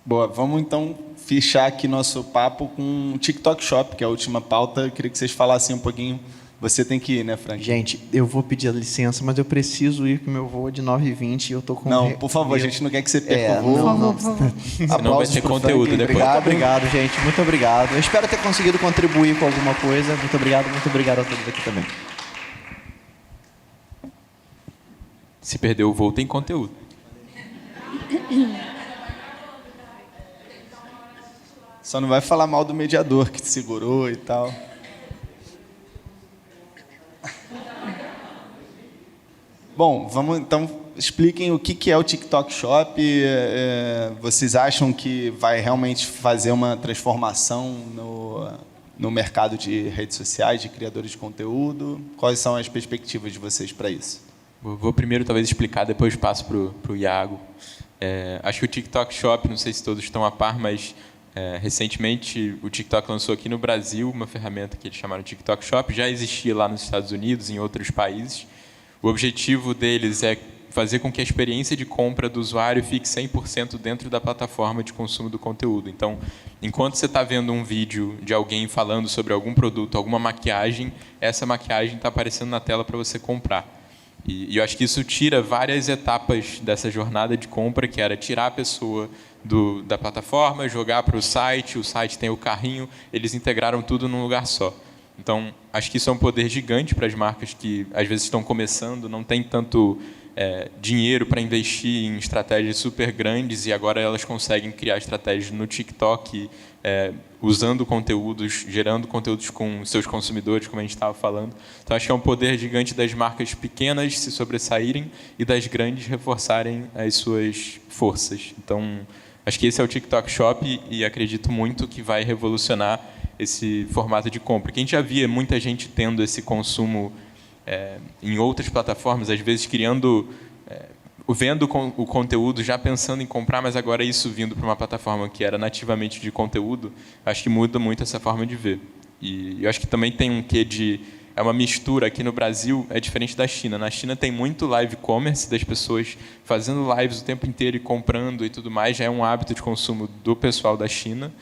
Boa, vamos então fechar aqui nosso papo com o TikTok Shop, que é a última pauta. Eu queria que vocês falassem um pouquinho. Você tem que ir, né, Frank? Gente, eu vou pedir a licença, mas eu preciso ir, que o meu voo é de 9h20 e eu estou com... Não, por favor, a gente não quer que você perca o voo. Por favor. Senão vai ter conteúdo depois. Obrigado, gente. Muito obrigado. Eu espero ter conseguido contribuir com alguma coisa. Muito obrigado a todos aqui também. Se perder o voo, tem conteúdo. Só não vai falar mal do mediador que te segurou e tal. Bom, vamos então, expliquem o que é o TikTok Shop. Vocês acham que vai realmente fazer uma transformação no mercado de redes sociais, de criadores de conteúdo? Quais são as perspectivas de vocês para isso? Vou primeiro talvez explicar, depois passo para o Iago. Acho que o TikTok Shop, não sei se todos estão a par, mas recentemente o TikTok lançou aqui no Brasil uma ferramenta que eles chamaram de TikTok Shop, já existia lá nos Estados Unidos, em outros países. O objetivo deles é fazer com que a experiência de compra do usuário fique 100% dentro da plataforma de consumo do conteúdo. Então, enquanto você está vendo um vídeo de alguém falando sobre algum produto, alguma maquiagem, essa maquiagem está aparecendo na tela para você comprar. E eu acho que isso tira várias etapas dessa jornada de compra, que era tirar a pessoa da plataforma, jogar para o site tem o carrinho, eles integraram tudo num lugar só. Então, acho que isso é um poder gigante para as marcas que, às vezes, estão começando, não tem tanto dinheiro para investir em estratégias super grandes e agora elas conseguem criar estratégias no TikTok, usando conteúdos, gerando conteúdos com seus consumidores, como a gente estava falando. Então, acho que é um poder gigante das marcas pequenas se sobressaírem e das grandes reforçarem as suas forças. Então, acho que esse é o TikTok Shop e acredito muito que vai revolucionar esse formato de compra. Que a gente já via muita gente tendo esse consumo em outras plataformas, às vezes vendo o conteúdo, já pensando em comprar, mas agora isso vindo para uma plataforma que era nativamente de conteúdo, acho que muda muito essa forma de ver. E eu acho que também tem um quê de... É uma mistura. Aqui no Brasil é diferente da China. Na China tem muito live commerce, das pessoas fazendo lives o tempo inteiro e comprando e tudo mais, já é um hábito de consumo do pessoal da China.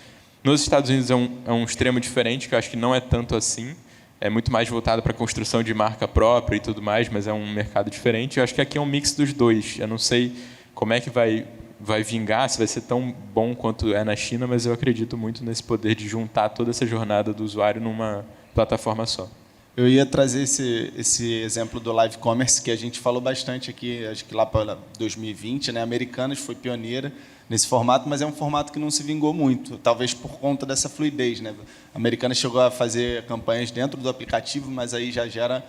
Nos Estados Unidos é um extremo diferente, que eu acho que não é tanto assim. É muito mais voltado para a construção de marca própria e tudo mais, mas é um mercado diferente. Eu acho que aqui é um mix dos dois. Eu não sei como é que vai vingar, se vai ser tão bom quanto é na China, mas eu acredito muito nesse poder de juntar toda essa jornada do usuário numa plataforma só. Eu ia trazer esse exemplo do live commerce, que a gente falou bastante aqui, acho que lá para 2020, né? Americanas foi pioneira nesse formato, mas é um formato que não se vingou muito, talvez por conta dessa fluidez, né? A Americanas chegou a fazer campanhas dentro do aplicativo, mas aí já gera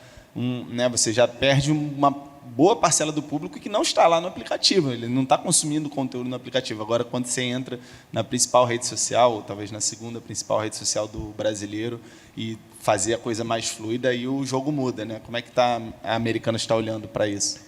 né? Você já perde uma boa parcela do público que não está lá no aplicativo, ele não está consumindo conteúdo no aplicativo. Agora, quando você entra na principal rede social, ou talvez na segunda principal rede social do brasileiro, e fazer a coisa mais fluida, aí o jogo muda, né? Como é que a Americanas está olhando para isso?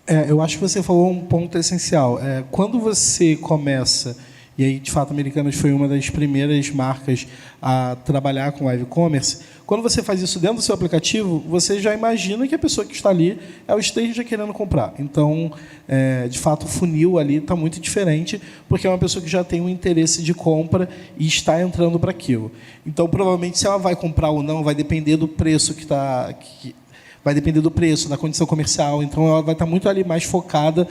Eu acho que você falou um ponto essencial. Quando você começa, e aí, de fato, a Americanas foi uma das primeiras marcas a trabalhar com live commerce, quando você faz isso dentro do seu aplicativo, você já imagina que a pessoa que está ali esteja querendo comprar. Então, de fato, o funil ali está muito diferente, porque é uma pessoa que já tem um interesse de compra e está entrando para aquilo. Então, provavelmente, se ela vai comprar ou não, vai depender do preço vai depender do preço, da condição comercial. Então, ela vai estar muito ali mais focada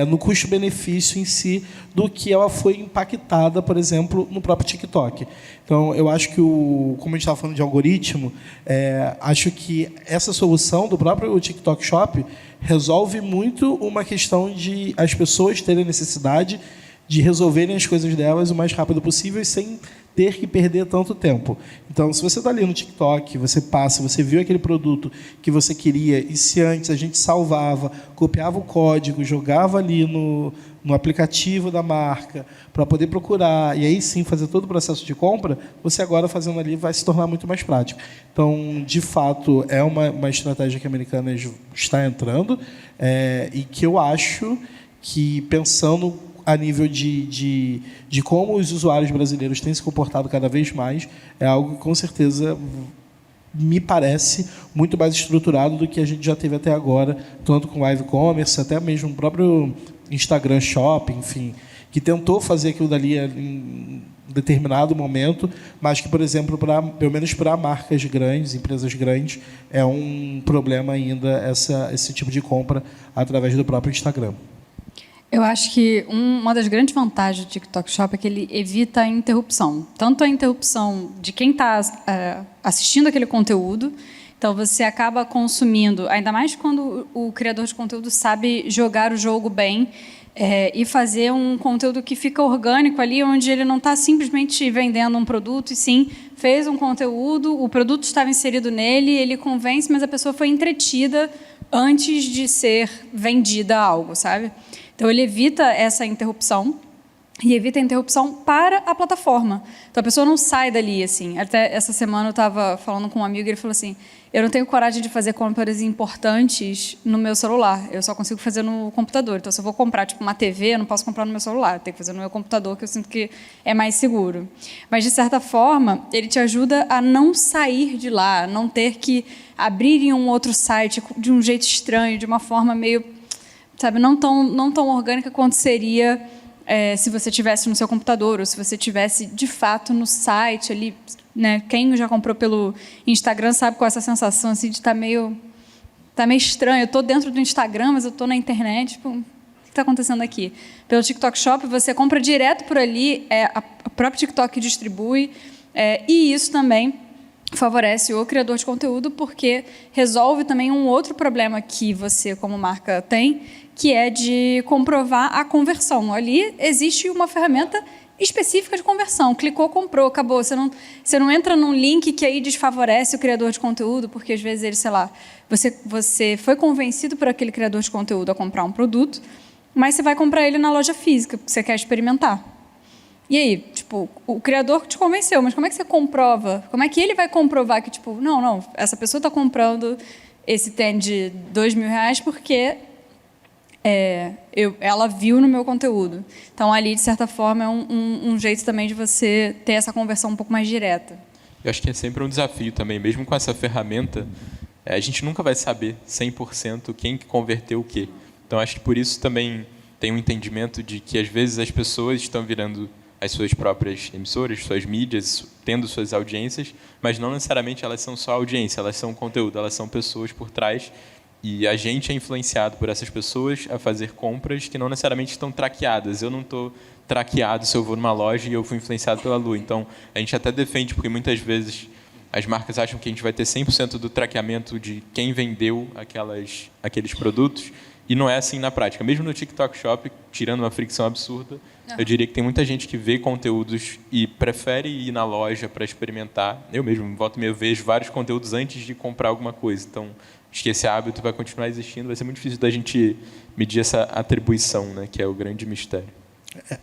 no custo-benefício em si do que ela foi impactada, por exemplo, no próprio TikTok. Então, eu acho que, como a gente estava falando de algoritmo, acho que essa solução do próprio TikTok Shop resolve muito uma questão de as pessoas terem necessidade de resolverem as coisas delas o mais rápido possível e sem ter que perder tanto tempo. Então, se você está ali no TikTok, você viu aquele produto que você queria, e se antes a gente salvava, copiava o código, jogava ali no aplicativo da marca para poder procurar, e aí sim fazer todo o processo de compra, você agora fazendo ali vai se tornar muito mais prático. Então, de fato, é uma estratégia que a Americanas está entrando, e que eu acho que, pensando a nível de como os usuários brasileiros têm se comportado cada vez mais, é algo que, com certeza, me parece muito mais estruturado do que a gente já teve até agora, tanto com live commerce, até mesmo o próprio Instagram Shop, enfim, que tentou fazer aquilo dali em determinado momento, mas que, por exemplo, pelo menos para marcas grandes, empresas grandes, é um problema ainda esse tipo de compra através do próprio Instagram. Eu acho que uma das grandes vantagens do TikTok Shop é que ele evita a interrupção. Tanto a interrupção de quem está assistindo aquele conteúdo, então você acaba consumindo, ainda mais quando o criador de conteúdo sabe jogar o jogo bem e fazer um conteúdo que fica orgânico ali, onde ele não está simplesmente vendendo um produto, e sim fez um conteúdo, o produto estava inserido nele, ele convence, mas a pessoa foi entretida antes de ser vendida algo, sabe? Então, ele evita essa interrupção e evita a interrupção para a plataforma. Então, a pessoa não sai dali, assim. Até essa semana eu estava falando com um amigo e ele falou assim, eu não tenho coragem de fazer compras importantes no meu celular, eu só consigo fazer no computador. Então, se eu vou comprar tipo uma TV, eu não posso comprar no meu celular, eu tenho que fazer no meu computador, que eu sinto que é mais seguro. Mas, de certa forma, ele te ajuda a não sair de lá, a não ter que abrir em um outro site de um jeito estranho, de uma forma meio, sabe, não tão orgânica quanto seria se você tivesse no seu computador ou se você tivesse de fato no site ali, né? Quem já comprou pelo Instagram sabe qual é essa sensação assim de estar meio estranho. Eu estou dentro do Instagram, mas eu estou na internet. Tipo, o que está acontecendo aqui? Pelo TikTok Shop você compra direto por ali, a própria TikTok distribui, e isso também favorece o criador de conteúdo porque resolve também um outro problema que você, como marca, tem, que é de comprovar a conversão. Ali existe uma ferramenta específica de conversão. Clicou, comprou, acabou. Você não entra num link que aí desfavorece o criador de conteúdo, porque às vezes ele, sei lá, você foi convencido por aquele criador de conteúdo a comprar um produto, mas você vai comprar ele na loja física, porque você quer experimentar. E aí, tipo, o criador te convenceu, mas como é que você comprova? Como é que ele vai comprovar que, tipo, não, essa pessoa está comprando esse tênis de R$2.000 porque ela viu no meu conteúdo. Então, ali, de certa forma, é um jeito também de você ter essa conversão um pouco mais direta. Eu acho que é sempre um desafio também, mesmo com essa ferramenta, a gente nunca vai saber 100% quem que converteu o quê. Então, acho que por isso também tem um entendimento de que, às vezes, as pessoas estão virando as suas próprias emissoras, suas mídias, tendo suas audiências, mas não necessariamente elas são só audiência, elas são conteúdo, elas são pessoas por trás, e a gente é influenciado por essas pessoas a fazer compras que não necessariamente estão traqueadas. Eu não estou traqueado se eu vou numa loja e eu fui influenciado pela Lu. Então, a gente até defende, porque muitas vezes as marcas acham que a gente vai ter 100% do traqueamento de quem vendeu aqueles produtos, e não é assim na prática. Mesmo no TikTok Shop, tirando uma fricção absurda, eu diria que tem muita gente que vê conteúdos e prefere ir na loja para experimentar. Eu mesmo, volta e meia, eu vejo vários conteúdos antes de comprar alguma coisa. Então, acho que esse hábito vai continuar existindo. Vai ser muito difícil da gente medir essa atribuição, né, que é o grande mistério.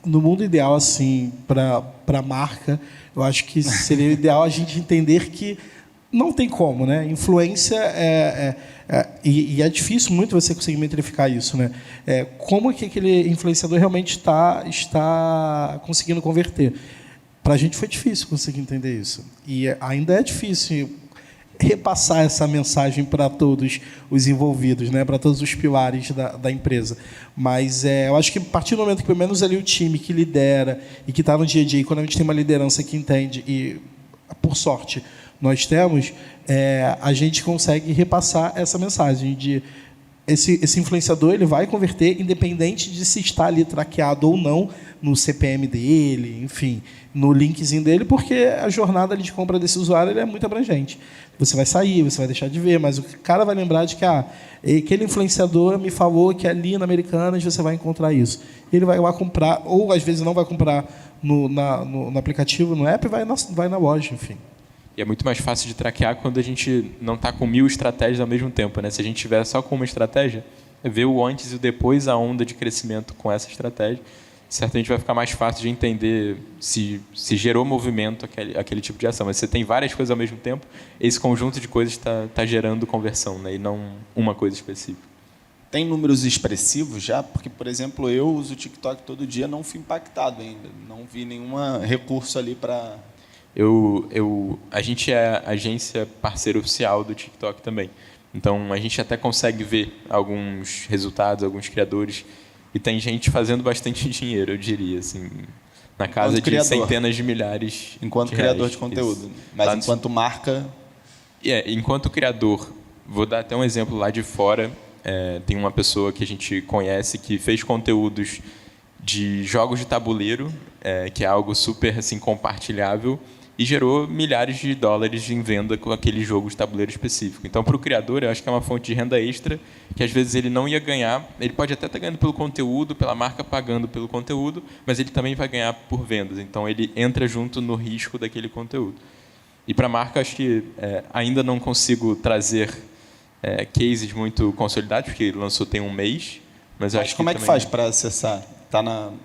No mundo ideal, assim, para a marca, eu acho que seria ideal a gente entender que não tem como, né? Influência e é difícil muito você conseguir metrificar isso, né? Como que aquele influenciador realmente está conseguindo converter? Para a gente foi difícil conseguir entender isso. E ainda é difícil repassar essa mensagem para todos os envolvidos, né? Para todos os pilares da empresa. Mas eu acho que a partir do momento que, pelo menos ali, o time que lidera e que está no dia a dia, e quando a gente tem uma liderança que entende, e, por sorte, nós temos, a gente consegue repassar essa mensagem de esse influenciador ele vai converter independente de se está ali traqueado ou não no CPM dele, enfim, no linkzinho dele, porque a jornada ali de compra desse usuário ele é muito abrangente. Você vai sair, você vai deixar de ver, mas o cara vai lembrar de que aquele influenciador me falou que ali na Americanas você vai encontrar isso. Ele vai lá comprar, ou às vezes não vai comprar no aplicativo, no app, vai na loja, enfim. E é muito mais fácil de traquear quando a gente não está com 1000 estratégias ao mesmo tempo, né? Se a gente tiver só com uma estratégia, ver o antes e o depois, a onda de crescimento com essa estratégia, certamente vai ficar mais fácil de entender se gerou movimento aquele tipo de ação. Mas você tem várias coisas ao mesmo tempo, esse conjunto de coisas está gerando conversão, né? E não uma coisa específica. Tem números expressivos já? Porque, por exemplo, eu uso o TikTok todo dia, não fui impactado ainda. Não vi nenhum recurso ali para... A gente é agência parceira oficial do TikTok também. Então, a gente até consegue ver alguns resultados, alguns criadores, e tem gente fazendo bastante dinheiro, eu diria, assim, na casa de centenas de milhares. Enquanto criador de conteúdo. Isso. Mas enquanto marca... Enquanto criador, vou dar até um exemplo lá de fora. Tem uma pessoa que a gente conhece que fez conteúdos de jogos de tabuleiro, que é algo super assim, compartilhável, e gerou milhares de dólares em venda com aquele jogo de tabuleiro específico. Então, para o criador, eu acho que é uma fonte de renda extra que, às vezes, ele não ia ganhar. Ele pode até estar ganhando pelo conteúdo, pela marca pagando pelo conteúdo, mas ele também vai ganhar por vendas. Então, ele entra junto no risco daquele conteúdo. E, para a marca, acho que ainda não consigo trazer cases muito consolidados, porque lançou tem um mês. Mas acho que como é que faz para acessar?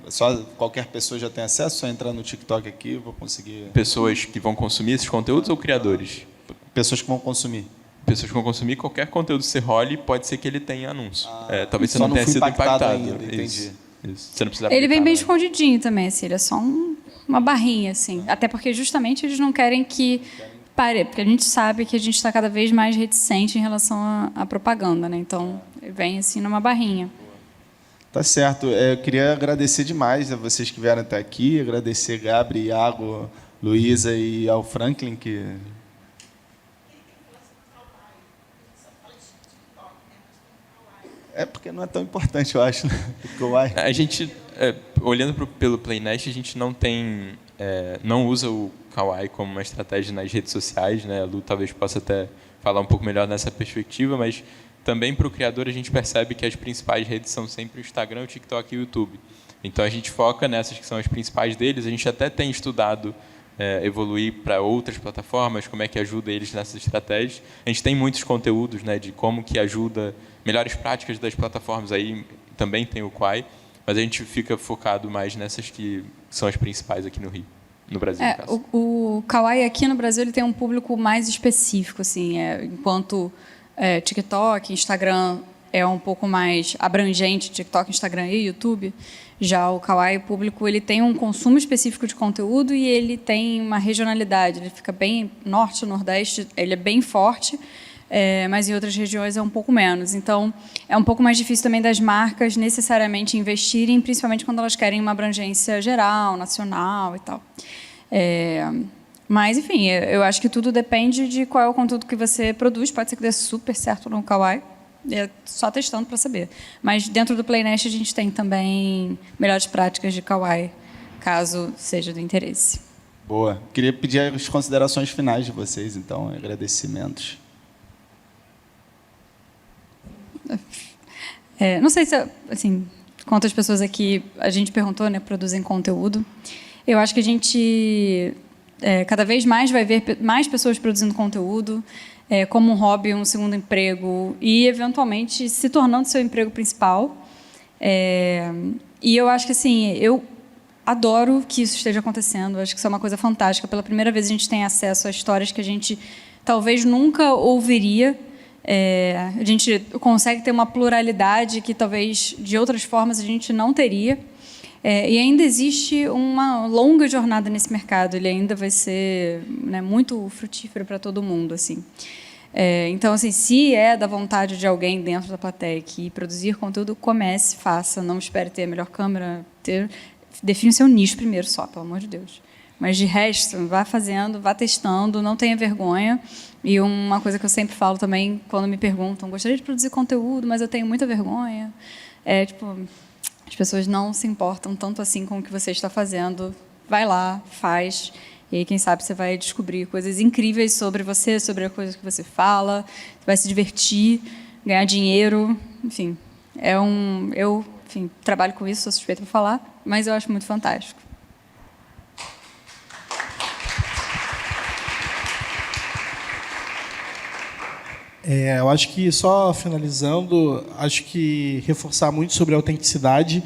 Só qualquer pessoa já tem acesso? Só entrar no TikTok aqui, vou conseguir... Pessoas que vão consumir esses conteúdos ou criadores? Pessoas que vão consumir. Pessoas que vão consumir, qualquer conteúdo que você role, pode ser que ele tenha anúncio. Talvez você não tenha sido impactado ainda. Entendi. Isso. Você não precisa ele vem bem escondidinho também, assim, ele é só uma barrinha, assim. Até porque justamente eles não querem que pare, porque a gente sabe que a gente está cada vez mais reticente em relação à propaganda, né? Então, ele vem assim numa barrinha. Tá certo. Eu queria agradecer demais a vocês que vieram até aqui, agradecer Gabi, Iago, Luísa e ao Franklin, que... porque não é tão importante, eu acho. A gente, olhando pelo PlayNest, a gente não tem não usa o Kawaii como uma estratégia nas redes sociais, né? A Lu talvez possa até falar um pouco melhor nessa perspectiva, mas também para o criador a gente percebe que as principais redes são sempre o Instagram, o TikTok e o YouTube. Então a gente foca nessas que são as principais deles. A gente até tem estudado evoluir para outras plataformas, como é que ajuda eles nessas estratégias. A gente tem muitos conteúdos, né, de como que ajuda, melhores práticas das plataformas, aí também tem o Kwai, mas a gente fica focado mais nessas que são as principais aqui no Rio, no Brasil. No caso. O Kawaii aqui no Brasil ele tem um público mais específico, assim, enquanto TikTok, Instagram é um pouco mais abrangente, TikTok, Instagram e YouTube. Já o Kawaii, o público, ele tem um consumo específico de conteúdo e ele tem uma regionalidade. Ele fica bem norte, nordeste, ele é bem forte, mas em outras regiões é um pouco menos. Então, é um pouco mais difícil também das marcas necessariamente investirem, principalmente quando elas querem uma abrangência geral, nacional e tal. Mas, enfim, eu acho que tudo depende de qual é o conteúdo que você produz. Pode ser que dê super certo no Kawaii. Só testando para saber. Mas dentro do Playnest a gente tem também melhores práticas de Kawaii, caso seja do interesse. Boa. Queria pedir as considerações finais de vocês, então, agradecimentos. Não sei se, assim, quantas pessoas aqui a gente perguntou, né, produzem conteúdo. Eu acho que a gente cada vez mais vai ver mais pessoas produzindo conteúdo. Como um hobby, um segundo emprego e, eventualmente, se tornando seu emprego principal. E eu acho que, assim, eu adoro que isso esteja acontecendo. Eu acho que isso é uma coisa fantástica. Pela primeira vez, a gente tem acesso a histórias que a gente talvez nunca ouviria. A gente consegue ter uma pluralidade que, talvez, de outras formas, a gente não teria. E ainda existe uma longa jornada nesse mercado. Ele ainda vai ser, né, muito frutífero para todo mundo, assim. Então, assim, se é da vontade de alguém dentro da plateia que produzir conteúdo, comece, faça. Não espere ter a melhor câmera. Define o seu nicho primeiro só, pelo amor de Deus. Mas, de resto, vá fazendo, vá testando, não tenha vergonha. E uma coisa que eu sempre falo também, quando me perguntam, gostaria de produzir conteúdo, mas eu tenho muita vergonha. As pessoas não se importam tanto assim com o que você está fazendo. Vai lá, faz. E aí, quem sabe, você vai descobrir coisas incríveis sobre você, sobre as coisas que você fala. Você vai se divertir, ganhar dinheiro. Enfim, eu trabalho com isso, sou suspeita para falar, mas eu acho muito fantástico. Eu acho que, só finalizando, acho que reforçar muito sobre a autenticidade,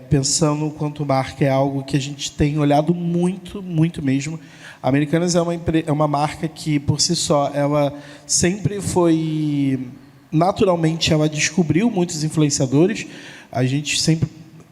pensando quanto marca é algo que a gente tem olhado muito, muito mesmo. A Americanas é uma marca que, por si só, ela sempre foi... Naturalmente, ela descobriu muitos influenciadores. A gente sempre,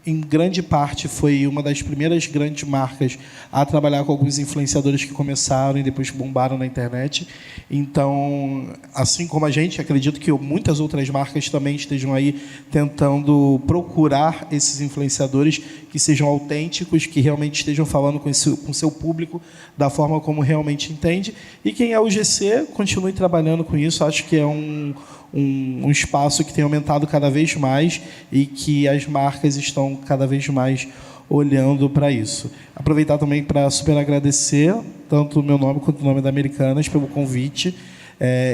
em grande parte, foi uma das primeiras grandes marcas a trabalhar com alguns influenciadores que começaram e depois bombaram na internet. Então, assim como a gente, acredito que muitas outras marcas também estejam aí tentando procurar esses influenciadores que sejam autênticos, que realmente estejam falando com o seu público da forma como realmente entende. E quem é o GC, continue trabalhando com isso. Acho que é um espaço que tem aumentado cada vez mais e que as marcas estão cada vez mais olhando para isso. Aproveitar também para super agradecer tanto o meu nome quanto o nome da Americanas pelo convite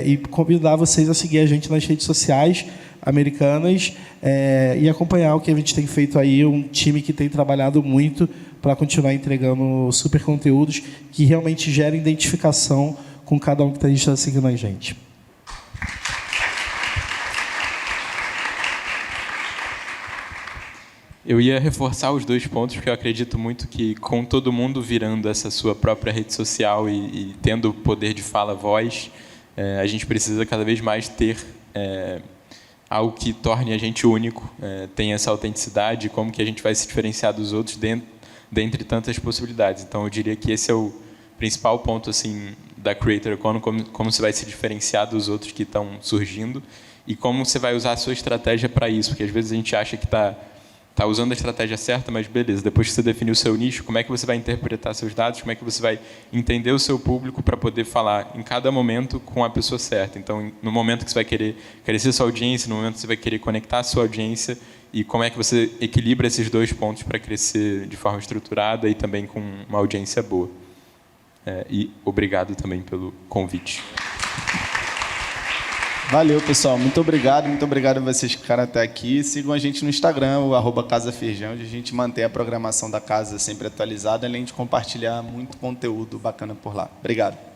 e convidar vocês a seguir a gente nas redes sociais Americanas e acompanhar o que a gente tem feito aí, um time que tem trabalhado muito para continuar entregando super conteúdos que realmente gerem identificação com cada um que está seguindo a gente. Eu ia reforçar os 2 pontos, porque eu acredito muito que, com todo mundo virando essa sua própria rede social e tendo o poder de fala, voz, a gente precisa cada vez mais ter algo que torne a gente único, tenha essa autenticidade, como que a gente vai se diferenciar dos outros dentre tantas possibilidades. Então, eu diria que esse é o principal ponto assim, da Creator Economy, como você vai se diferenciar dos outros que estão surgindo e como você vai usar a sua estratégia para isso, porque às vezes a gente acha que está usando a estratégia certa, mas beleza, depois que você definiu o seu nicho, como é que você vai interpretar seus dados, como é que você vai entender o seu público para poder falar em cada momento com a pessoa certa. Então, no momento que você vai querer crescer sua audiência, no momento que você vai querer conectar a sua audiência e como é que você equilibra esses dois pontos para crescer de forma estruturada e também com uma audiência boa. E obrigado também pelo convite. Valeu, pessoal. Muito obrigado a vocês que ficaram até aqui. Sigam a gente no Instagram, o @CasaFeijão, onde a gente mantém a programação da casa sempre atualizada, além de compartilhar muito conteúdo bacana por lá. Obrigado.